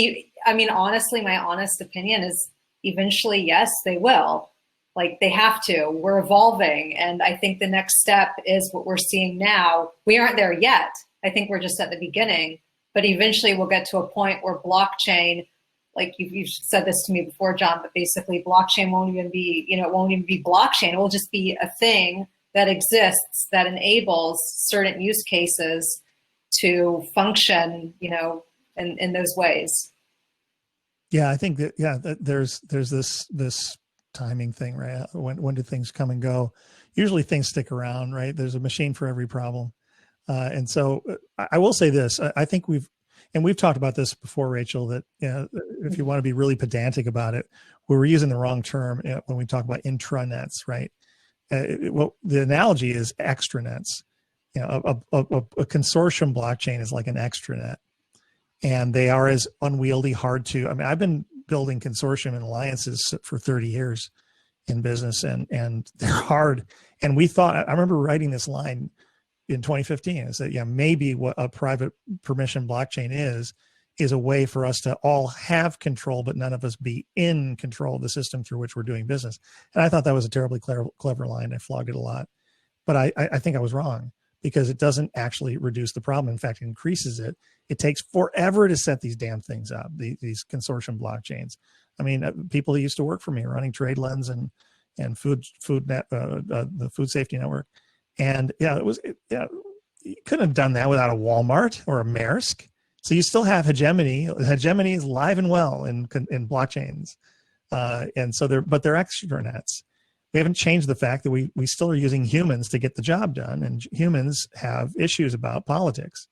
honestly, my honest opinion is eventually, yes, they will. Like, they have to. We're evolving. And I think the next step is what we're seeing now. We aren't there yet. I think we're just at the beginning. But eventually we'll get to a point where blockchain, like you've said this to me before, John, but basically blockchain won't even be, it won't even be blockchain. It will just be a thing that exists that enables certain use cases to function, in those ways. Yeah, I think that there's this timing thing, right? When do things come and go? Usually things stick around, right? There's a machine for every problem. And so I will say this, I think we've talked about this before, Rachel, that if you want to be really pedantic about it, we were using the wrong term when we talk about intranets, right? Well, the analogy is extranets. A consortium blockchain is like an extranet, and they are as unwieldy, hard to. I've been building consortium and alliances for 30 years in business, and they're hard. And I remember writing this line in 2015. I said, maybe what a private permission blockchain is a way for us to all have control, but none of us be in control of the system through which we're doing business. And I thought that was a terribly clever line. I flogged it a lot, but I think I was wrong, because it doesn't actually reduce the problem. In fact, it increases it. It takes forever to set these damn things up, these consortium blockchains. People that used to work for me running TradeLens and the Food Safety Network. And you couldn't have done that without a Walmart or a Maersk. So you still have hegemony. Hegemony is alive and well in blockchains. And so they're extranets. We haven't changed the fact that we still are using humans to get the job done. And humans have issues about politics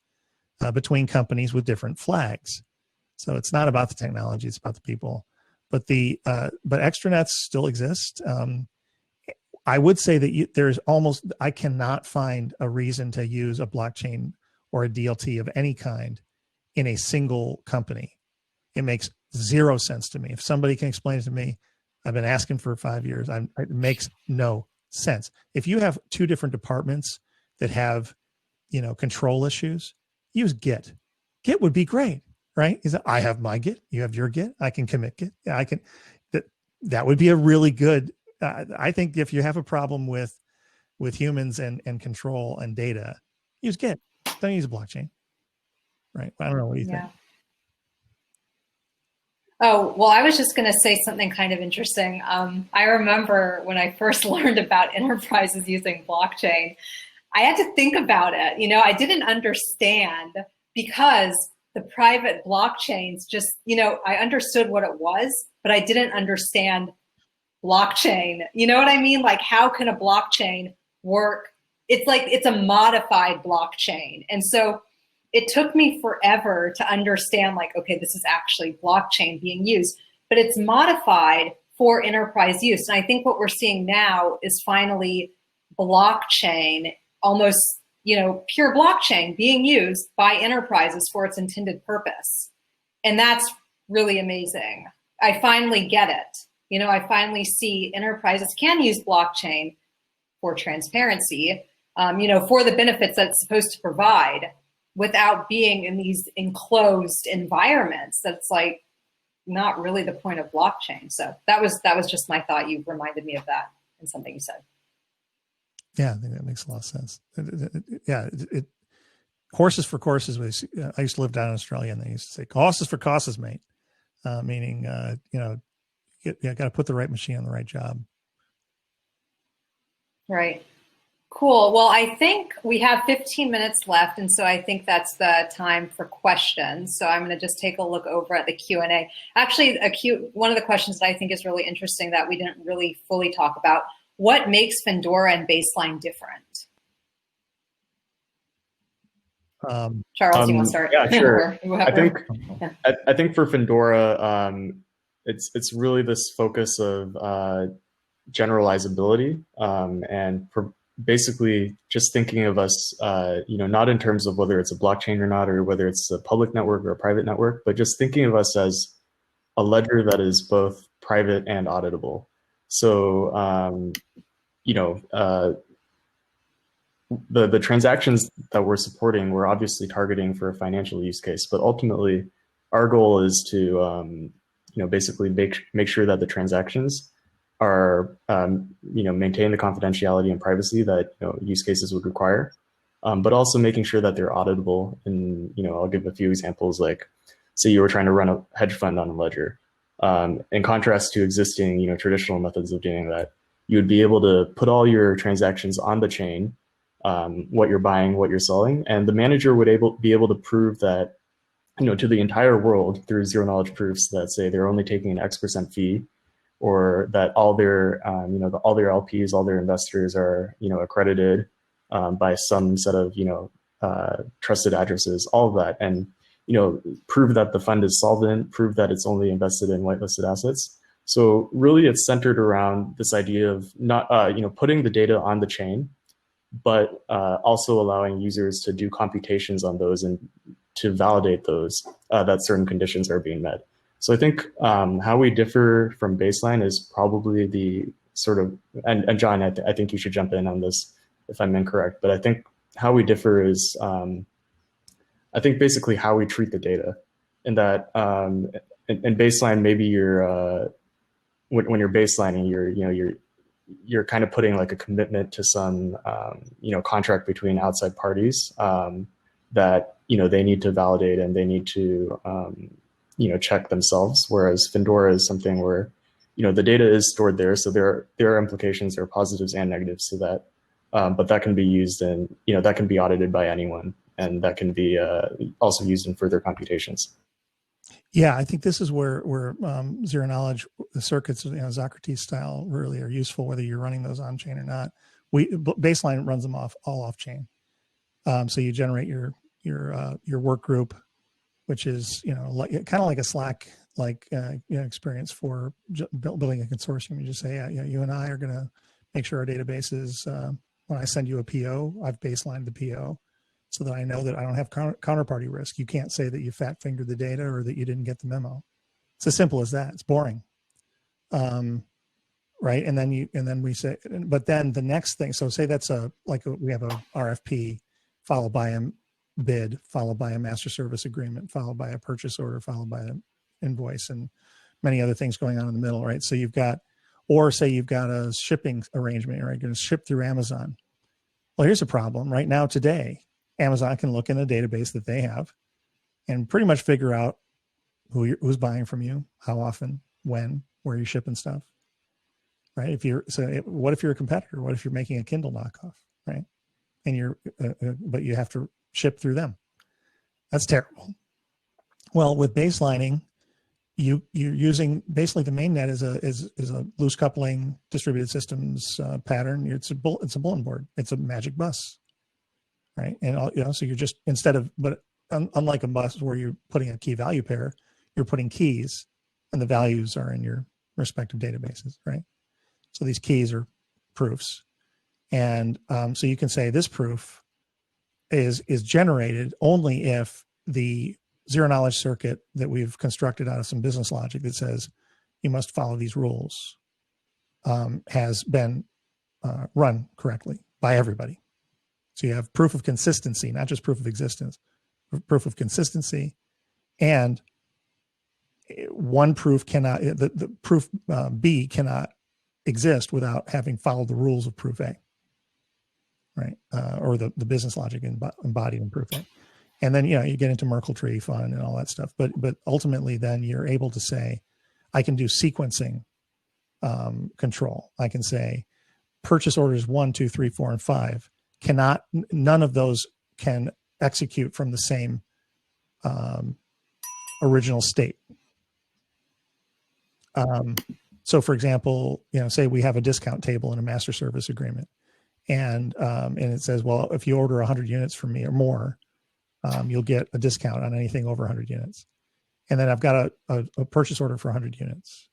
between companies with different flags. So it's not about the technology, it's about the people. But but extranets still exist. I would say that I cannot find a reason to use a blockchain or a DLT of any kind in a single company. It makes zero sense to me. If somebody can explain it to me, I've been asking for 5 years. It makes no sense. If you have two different departments that have, control issues, use Git. Git would be great, right? I have my Git, you have your Git, I can commit Git. Yeah, I can. That would be a really good. I think if you have a problem with humans and control and data, use Git. Don't use a blockchain, right? I don't know what you think. Oh, well, I was just going to say something kind of interesting. I remember when I first learned about enterprises using blockchain, I had to think about it. I didn't understand, because the private blockchains just, I understood what it was, but I didn't understand blockchain. You know what I mean? Like, how can a blockchain work? It's like, it's a modified blockchain. And so it took me forever to understand, like, okay, this is actually blockchain being used, but it's modified for enterprise use. And I think what we're seeing now is finally blockchain, almost, pure blockchain being used by enterprises for its intended purpose. And that's really amazing. I finally get it. I finally see enterprises can use blockchain for transparency, for the benefits that it's supposed to provide, without being in these enclosed environments. That's like not really the point of blockchain. So that was just my thought. You reminded me of that and something you said. Yeah, I think that makes a lot of sense. Horses for courses was, I used to live down in Australia, and they used to say horses for courses, mate. Meaning, you got to put the right machine on the right job. Right. Cool. Well, I think we have 15 minutes left, and so I think that's the time for questions. So I'm going to just take a look over at the Q&A. Actually, one of the questions that I think is really interesting that we didn't really fully talk about, what makes Findora and Baseline different? Charles, you want to start? Yeah, sure. I think for Findora, it's really this focus of generalizability and basically just thinking of us, not in terms of whether it's a blockchain or not, or whether it's a public network or a private network, but just thinking of us as a ledger that is both private and auditable. So, the transactions that we're supporting, we're obviously targeting for a financial use case, but ultimately our goal is to, basically make sure that the transactions are, maintain the confidentiality and privacy that use cases would require, but also making sure that they're auditable. And I'll give a few examples. Like, say you were trying to run a hedge fund on a ledger. In contrast to existing, traditional methods of doing that, you would be able to put all your transactions on the chain, what you're buying, what you're selling, and the manager would be able to prove that, to the entire world through zero knowledge proofs that say they're only taking an X% fee, or that all their, all their LPs, all their investors are, accredited by some set of, trusted addresses, all of that, and prove that the fund is solvent, prove that it's only invested in whitelisted assets. So really, it's centered around this idea of not, putting the data on the chain, but also allowing users to do computations on those and to validate those, that certain conditions are being met. So I think how we differ from Baseline is probably the sort of, and John, I think you should jump in on this if I'm incorrect, but I think how we differ is, I think basically how we treat the data. In that, in Baseline, maybe you're, when you're baselining, you're kind of putting like a commitment to some, contract between outside parties that, they need to validate and they need to, check themselves. Whereas Findora is something where, the data is stored there. So there are implications, there are positives and negatives to that. But that can be used and, that can be audited by anyone. And that can be also used in further computations. Yeah, I think this is where zero knowledge, the circuits, Socrates style, really are useful, whether you're running those on chain or not. Baseline runs them all off chain. So you generate your work group, which is kind of like a Slack experience for building a consortium. You just say, you and I are going to make sure our database is. When I send you a PO, I've baselined the PO, so that I know that I don't have counterparty risk. You can't say that you fat fingered the data or that you didn't get the memo. It's as simple as that. It's boring, right? And then we say, but then the next thing. So say that's we have a RFP followed by a bid, followed by a master service agreement, followed by a purchase order, followed by an invoice, and many other things going on in the middle, right? So you've got, or say you've got a shipping arrangement, right? You're going to ship through Amazon. Well, here's a problem. Right now, today, Amazon can look in a database that they have and pretty much figure out who's buying from you, how often, when, where you ship and stuff, right? What if you're a competitor? What if you're making a Kindle knockoff, right? And but you have to ship through them. That's terrible. Well, with baselining, you're using basically the mainnet is a loose coupling distributed systems pattern. It's a bulletin board. It's a magic bus. Right. And, so you're just, but unlike a bus where you're putting a key value pair, you're putting keys and the values are in your respective databases. Right. So these keys are proofs. And so you can say this proof is generated only if the zero knowledge circuit that we've constructed out of some business logic that says you must follow these rules has been run correctly by everybody. So you have proof of consistency, not just proof of existence, proof of consistency, and one proof cannot, the proof B cannot exist without having followed the rules of proof A, right? Or the business logic embodied in proof A. And then, you get into Merkle tree fun and all that stuff. But ultimately then you're able to say, I can do sequencing control. I can say, purchase orders 1, 2, 3, 4, and 5 cannot, none of those can execute from the same original state. So for example, say we have a discount table in a master service agreement, and it says, well, if you order 100 units from me or more, you'll get a discount on anything over 100 units. And then I've got a purchase order for 100 units,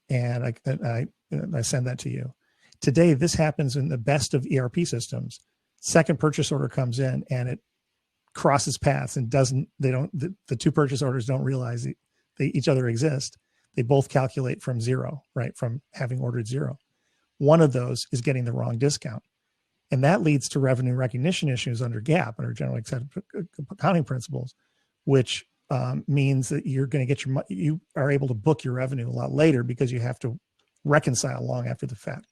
and I send that to you. Today, this happens in the best of ERP systems. Second purchase order comes in and it crosses paths and the two purchase orders don't realize they each other exist. They both calculate from zero, right? From having ordered zero. One of those is getting the wrong discount. And that leads to revenue recognition issues under GAAP, under generally accepted accounting principles, which means that you're going to get you are able to book your revenue a lot later because you have to reconcile long after the fact.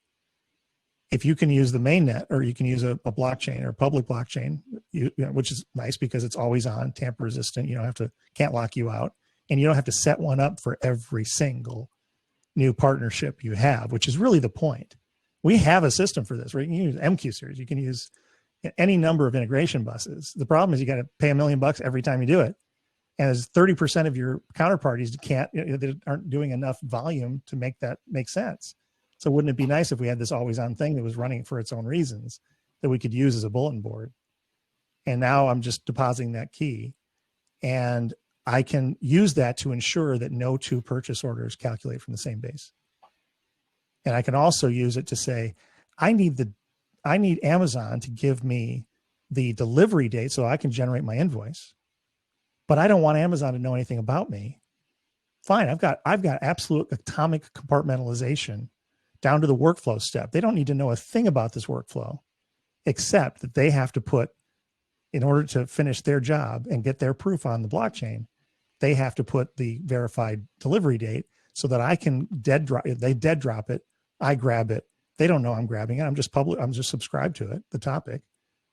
If you can use the mainnet, or you can use a blockchain or a public blockchain, which is nice because it's always on, tamper resistant. You don't can't lock you out, and you don't have to set one up for every single new partnership you have, which is really the point. We have a system for this, right? You can use MQ series. You can use any number of integration buses. The problem is you got to pay $1 million every time you do it. And as 30% of your counterparties that aren't doing enough volume to make that make sense. So wouldn't it be nice if we had this always on thing that was running for its own reasons that we could use as a bulletin board? And now I'm just depositing that key, and I can use that to ensure that no two purchase orders calculate from the same base. And I can also use it to say, I need Amazon to give me the delivery date so I can generate my invoice, but I don't want Amazon to know anything about me. Fine, I've got absolute atomic compartmentalization down to the workflow step. They don't need to know a thing about this workflow, except that they have to put, in order to finish their job and get their proof on the blockchain, they have to put the verified delivery date so that I can dead drop it. I grab it. They don't know I'm grabbing it. I'm just subscribed to it, the topic.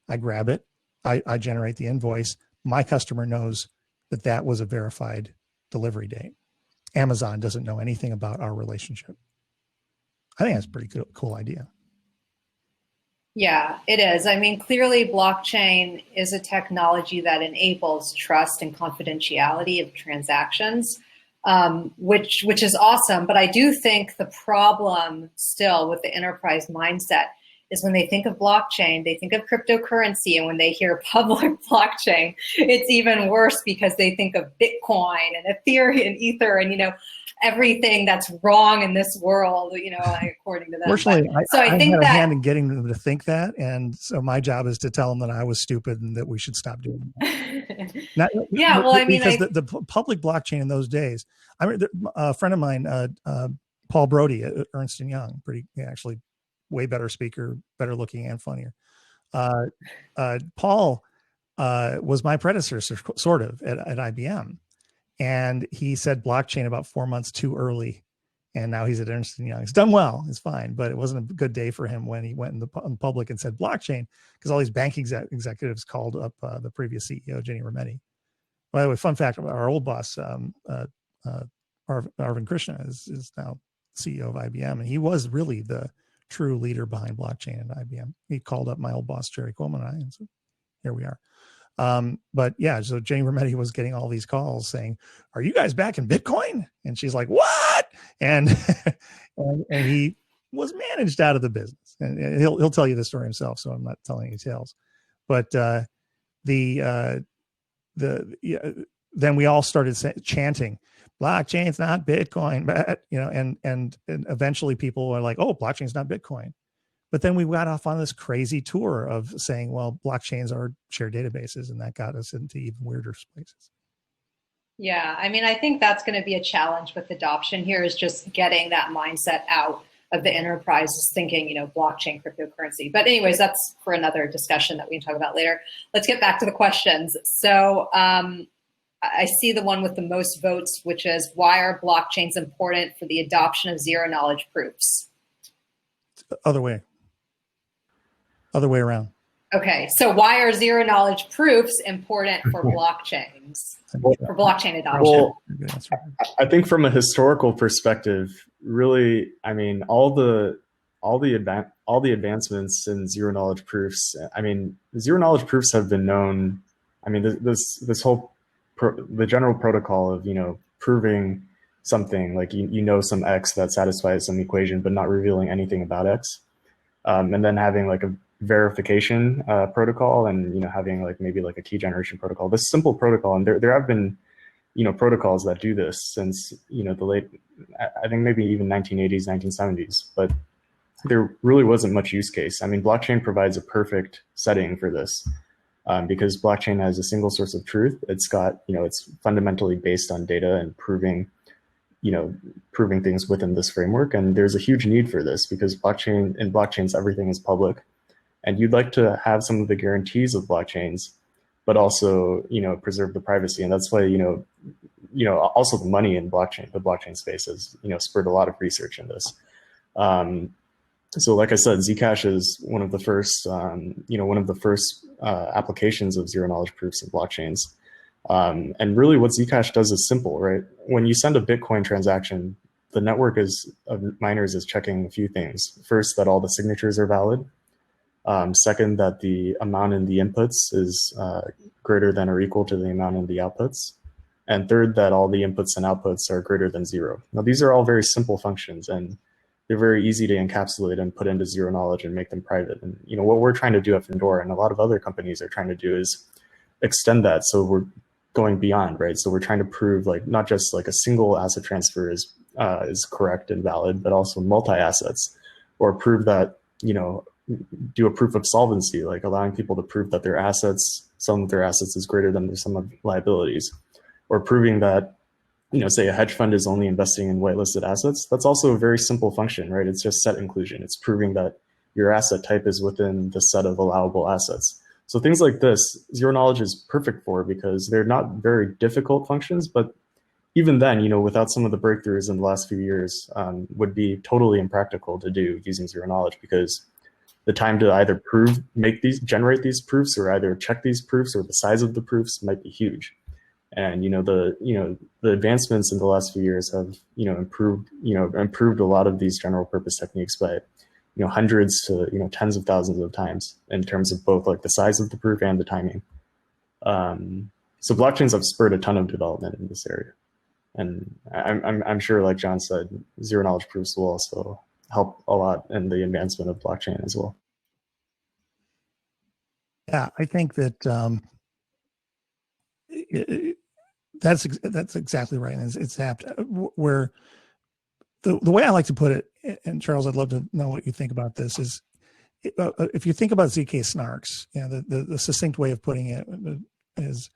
I grab it. I generate the invoice. My customer knows that was a verified delivery date. Amazon doesn't know anything about our relationship. I think that's a pretty cool idea. Yeah, it is. I mean, clearly blockchain is a technology that enables trust and confidentiality of transactions, which is awesome. But I do think the problem still with the enterprise mindset is when they think of blockchain, they think of cryptocurrency. And when they hear public blockchain, it's even worse because they think of Bitcoin and Ethereum and Ether and, everything that's wrong in this world, according to them. Fortunately, so I think had a that hand in getting them to think that, and so my job is to tell them that I was stupid and that we should stop doing that. Because the public blockchain in those days. I mean, a friend of mine, Paul Brody at Ernst & Young, actually way better speaker, better looking and funnier. Paul was my predecessor, sort of, at IBM. And he said blockchain about 4 months too early. And now he's at Ernst & Young. He's done well. It's fine. But it wasn't a good day for him when he went in public and said blockchain, because all these bank executives called up the previous CEO, Jenny Rometty. By the way, fun fact, our old boss, Arvind Krishna, is now CEO of IBM. And he was really the true leader behind blockchain at IBM. He called up my old boss, Jerry Coleman, and I, and so here we are. But yeah, so Jenny Rometty was getting all these calls saying, "Are you guys back in Bitcoin?" And she's like, "What?" And and he was managed out of the business. And he'll tell you the story himself, so I'm not telling any tales. But then we all started chanting, "Blockchain's not Bitcoin," but and eventually people were like, "Oh, blockchain's not Bitcoin." But then we got off on this crazy tour of saying, well, blockchains are shared databases, and that got us into even weirder places. Yeah, I mean, I think that's going to be a challenge with adoption here, is just getting that mindset out of the enterprises thinking, blockchain, cryptocurrency. But anyways, that's for another discussion that we can talk about later. Let's get back to the questions. So I see the one with the most votes, which is, why are blockchains important for the adoption of zero knowledge proofs? Other way around. Okay, so why are zero knowledge proofs important for blockchains, for blockchain adoption? Well, I think from a historical perspective, really, I mean, all the all the advancements in zero knowledge proofs. I mean, zero knowledge proofs have been known. I mean, this whole the general protocol of proving something like you know some X that satisfies some equation, but not revealing anything about X, and then having like a verification protocol, and having like maybe like a key generation protocol. This simple protocol, and there have been protocols that do this since the late, I think maybe even 1980s, 1970s, but there really wasn't much use case. I mean, blockchain provides a perfect setting for this because blockchain has a single source of truth. It's got, it's fundamentally based on data and proving things within this framework. And there's a huge need for this because in blockchains, everything is public. And you'd like to have some of the guarantees of blockchains, but also, preserve the privacy. And that's why, also the money in the blockchain space has, spurred a lot of research in this. So like I said, Zcash is one of the first, applications of zero knowledge proofs in blockchains. And really what Zcash does is simple, right? When you send a Bitcoin transaction, the network of miners is checking a few things. First, that all the signatures are valid. Second, that the amount in the inputs is greater than or equal to the amount in the outputs. And third, that all the inputs and outputs are greater than 0. Now, these are all very simple functions, and they're very easy to encapsulate and put into zero knowledge and make them private. And what we're trying to do at Findora, and a lot of other companies are trying to do, is extend that. So we're going beyond, right? So we're trying to prove like not just like a single asset transfer is correct and valid, but also multi-assets, or prove that, do a proof of solvency, like allowing people to prove that their assets, some of their assets is greater than the sum of liabilities, or proving that, say a hedge fund is only investing in whitelisted assets. That's also a very simple function, right? It's just set inclusion. It's proving that your asset type is within the set of allowable assets. So things like this, zero knowledge is perfect for, because they're not very difficult functions, but even then, without some of the breakthroughs in the last few years, would be totally impractical to do using zero knowledge, because the time to either generate these proofs, or either check these proofs, or the size of the proofs might be huge. And the advancements in the last few years have improved a lot of these general purpose techniques by hundreds to tens of thousands of times in terms of both like the size of the proof and the timing. So blockchains have spurred a ton of development in this area, and I'm sure, like John said, zero knowledge proofs will also help a lot in the advancement of blockchain as well. Yeah, I think that that's exactly right, and it's apt. Where the way I like to put it, and Charles, I'd love to know what you think about this, is if you think about ZK snarks, the succinct way of putting it is,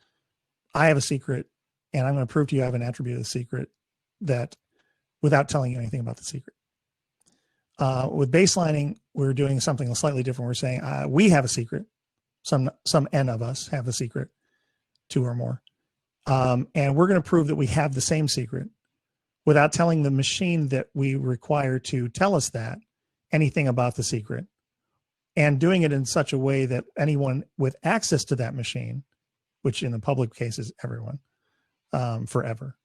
I have a secret, and I'm going to prove to you I have an attribute of the secret that without telling you anything about the secret. With baselining, we're doing something slightly different. We're saying we have a secret. Some N of us have a secret, 2 or more. And we're going to prove that we have the same secret without telling the machine that we require to tell us that anything about the secret, and doing it in such a way that anyone with access to that machine, which in the public case is everyone, forever,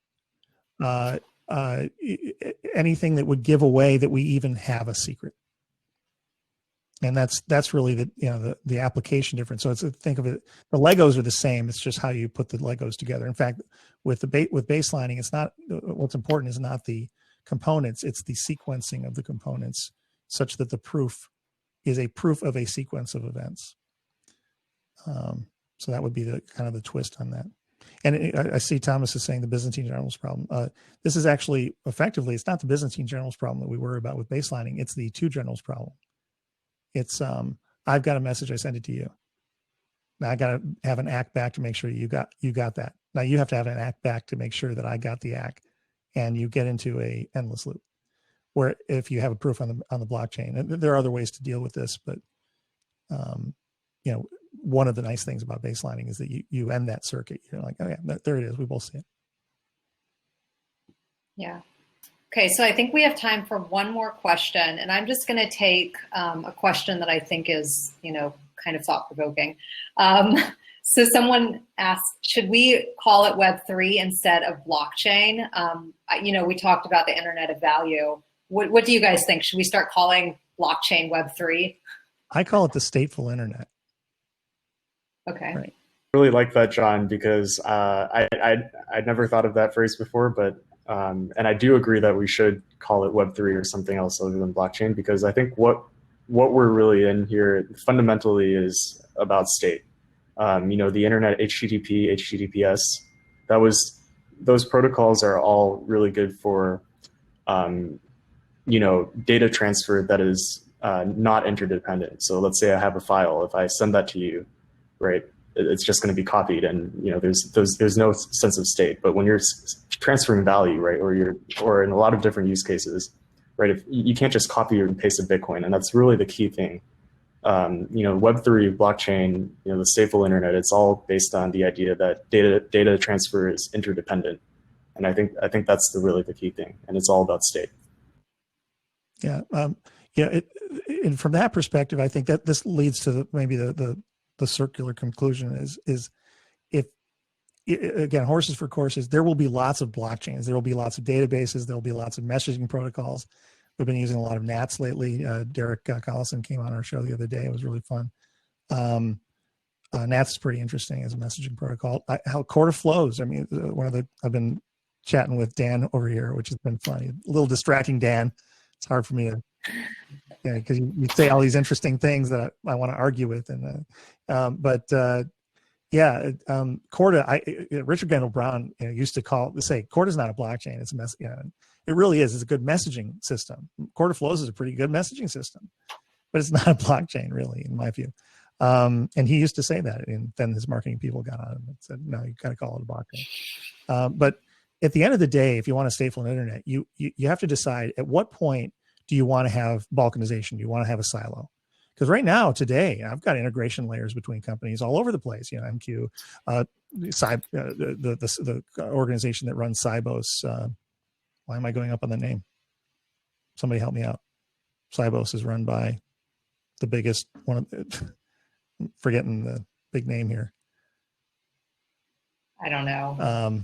anything that would give away that we even have a secret. And that's really the application difference. So think of it, the Legos are the same. It's just how you put the Legos together. In fact, with baselining, it's not, what's important is not the components, it's the sequencing of the components, such that the proof is a proof of a sequence of events. So that would be the kind of the twist on that. And I see Thomas is saying the Byzantine generals problem. This is actually effectively, it's not the Byzantine generals problem that we worry about with baselining. It's the two generals problem. It's I've got a message, I send it to you. Now I got to have an ACK back to make sure you got that. Now you have to have an ACK back to make sure that I got the ACK, and you get into a endless loop. Where if you have a proof on the blockchain, and there are other ways to deal with this, but one of the nice things about baselining is that you end that circuit. You're like, oh yeah, there it is. We both see it. Yeah. Okay, so I think we have time for one more question, and I'm just going to take a question that I think is, kind of thought-provoking. So someone asked, should we call it Web3 instead of blockchain? We talked about the Internet of Value. What do you guys think? Should we start calling blockchain Web3? I call it the stateful internet. Okay. Right. Really like that, John, because I'd never thought of that phrase before, but and I do agree that we should call it Web3 or something else other than blockchain, because I think what we're really in here fundamentally is about state. The internet, HTTP, HTTPS, those protocols are all really good for data transfer that is not interdependent. So let's say I have a file. If I send that to you, right, it's just going to be copied, and there's no sense of state. But when you're transferring value, right, or in a lot of different use cases, right, if you can't just copy and paste a Bitcoin, and that's really the key thing. Web3, blockchain, the stateful internet, it's all based on the idea that data transfer is interdependent, and I think that's really the key thing, and it's all about state. Yeah, and from that perspective, I think that this leads to maybe the circular conclusion is if, again, horses for courses, there will be lots of blockchains, there will be lots of databases, there will be lots of messaging protocols. We've been using a lot of NATs lately. Derek Collison came on our show the other day. It was really fun. NATs is pretty interesting as a messaging protocol. How Corda flows. I mean, I've been chatting with Dan over here, which has been funny. A little distracting, Dan. It's hard for me to, because you say all these interesting things that I want to argue with. Corda. Richard Kendall Brown used to say Corda's not a blockchain. It's a mess. It really is. It's a good messaging system. Corda flows is a pretty good messaging system, but it's not a blockchain, really, in my view. And he used to say that, and then his marketing people got on him and said, "No, you got to call it a blockchain." But at the end of the day, if you want a stateful internet, you have to decide at what point do you want to have balkanization? Do you want to have a silo? Because right now, today, I've got integration layers between companies all over the place. MQ, the organization that runs Sybos. Why am I going up on the name? Somebody help me out. Sybos is run by the biggest one. Forgetting the big name here. I don't know.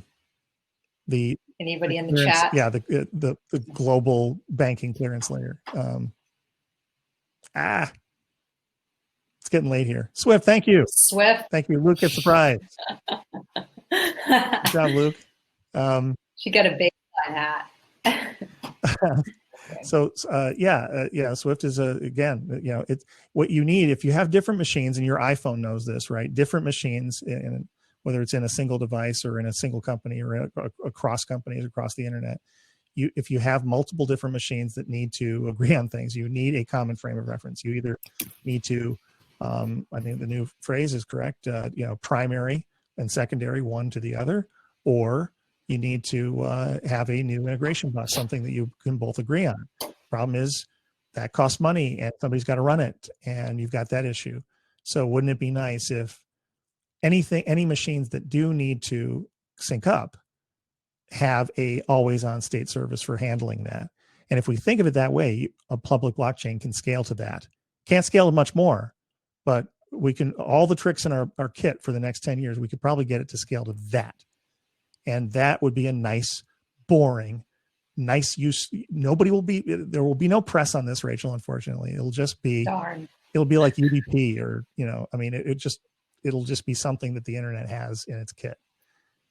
Anybody in the chat? Yeah, the global banking clearance layer. It's getting late here. Swift, thank you. Swift. Thank you. Luke gets the prize. Good job, Luke. She got a baseline hat. So Swift is it's what you need if you have different machines, and your iPhone knows this, right? Different machines, whether it's in a single device or in a single company or across companies across the internet. If you have multiple different machines that need to agree on things, you need a common frame of reference. You either need to, I think the new phrase is correct, primary and secondary one to the other, or you need to have a new integration bus, something that you can both agree on. Problem is that costs money and somebody's got to run it, and you've got that issue. So wouldn't it be nice if any machines that do need to sync up have a always on state service for handling that? And if we think of it that way, a public blockchain can scale to that. Can't scale to much more, but we can, all the tricks in our kit for the next 10 years, we could probably get it to scale to that. And that would be a nice, boring, nice use. There will be no press on this, Rachel, unfortunately. It'll just be, it'll be like UDP or, it'll just be something that the internet has in its kit.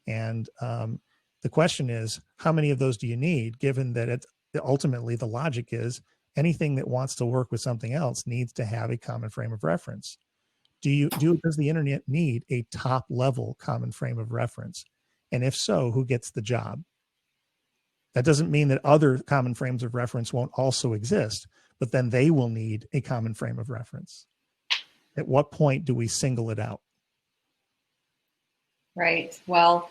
And the question is, how many of those do you need, given that ultimately the logic is anything that wants to work with something else needs to have a common frame of reference. Does the internet need a top level common frame of reference? And if so, who gets the job? That doesn't mean that other common frames of reference won't also exist, but then they will need a common frame of reference. At what point do we single it out? Right. Well,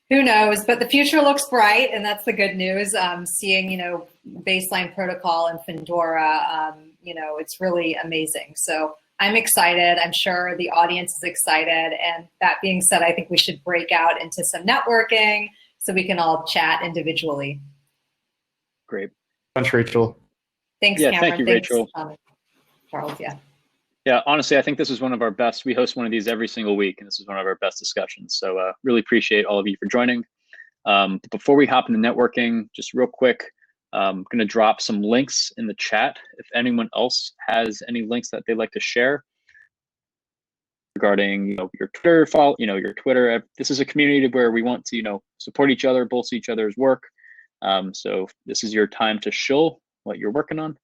who knows? But the future looks bright, and that's the good news. Seeing, Baseline Protocol and Findora, it's really amazing. So I'm excited. I'm sure the audience is excited. And that being said, I think we should break out into some networking so we can all chat individually. Great. Thanks, Rachel. Thanks, yeah, Cameron. Thank you, Thanks, Rachel. Charles, yeah. Yeah, honestly, I think this was one of our best. We host one of these every single week, and this is one of our best discussions. So really appreciate all of you for joining. Before we hop into networking, just real quick, I'm going to drop some links in the chat. If anyone else has any links that they'd like to share regarding your Twitter follow, your Twitter. This is a community where we want to support each other, bolster each other's work. So this is your time to shill what you're working on.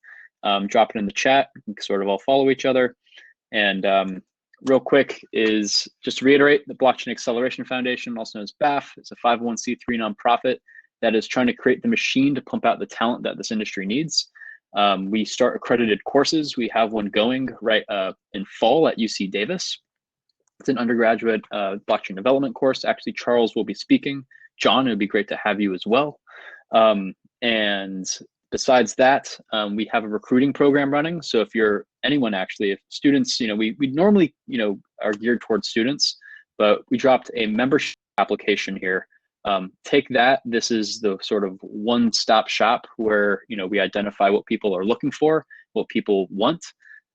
Drop it in the chat. We can sort of all follow each other. And real quick is just to reiterate, the Blockchain Acceleration Foundation, also known as BAF, is a 501c3 nonprofit that is trying to create the machine to pump out the talent that this industry needs. We start accredited courses. We have one going right in fall at UC Davis. It's an undergraduate blockchain development course. Actually, Charles will be speaking. John, it would be great to have you as well. And besides that, we have a recruiting program running. So if you're anyone, actually, if students, we normally, are geared towards students, but we dropped a membership application here. Take that. This is the sort of one-stop shop where, we identify what people are looking for, what people want,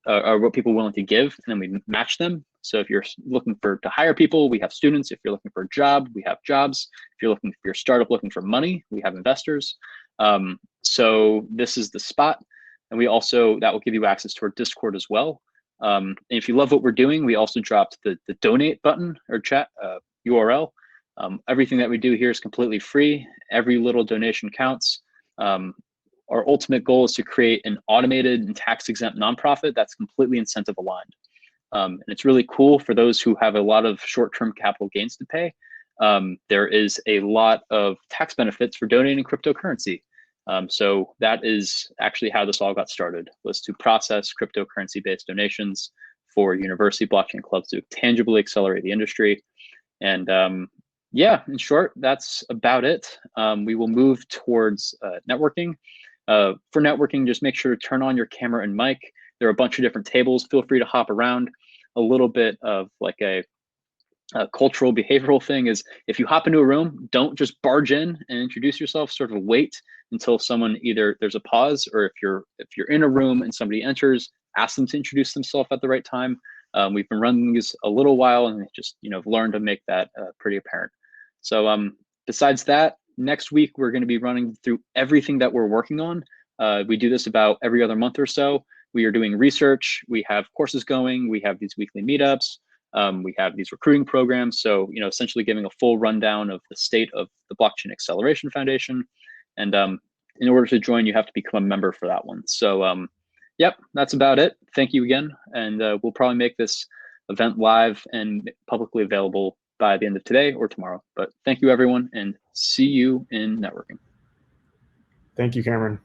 or what people are willing to give, and then we match them. So if you're looking to hire people, we have students. If you're looking for a job, we have jobs. If you're looking for your startup looking for money, we have investors. So this is the spot. And we also, that will give you access to our Discord as well. And if you love what we're doing, we also dropped the donate button or chat URL. Everything that we do here is completely free. Every little donation counts. Our ultimate goal is to create an automated and tax-exempt nonprofit that's completely incentive aligned. And it's really cool for those who have a lot of short-term capital gains to pay. There is a lot of tax benefits for donating cryptocurrency. So that is actually how this all got started, was to process cryptocurrency-based donations for university blockchain clubs to tangibly accelerate the industry. And yeah, in short, that's about it. We will move towards networking. For networking, just make sure to turn on your camera and mic. There are a bunch of different tables. Feel free to hop around. A little bit of like a cultural behavioral thing is, if you hop into a room, don't just barge in and introduce yourself. Sort of wait until someone, either there's a pause, or if you're in a room and somebody enters, ask them to introduce themselves at the right time. We've been running these a little while, and just learned to make that pretty apparent. So besides that, next week we're going to be running through everything that we're working on. We do this about every other month or so. We are doing research. We have courses going. We have these weekly meetups. We have these recruiting programs. So, essentially giving a full rundown of the state of the Blockchain Acceleration Foundation. And in order to join, you have to become a member for that one. So, yep, that's about it. Thank you again. And we'll probably make this event live and publicly available by the end of today or tomorrow. But thank you, everyone, and see you in networking. Thank you, Cameron.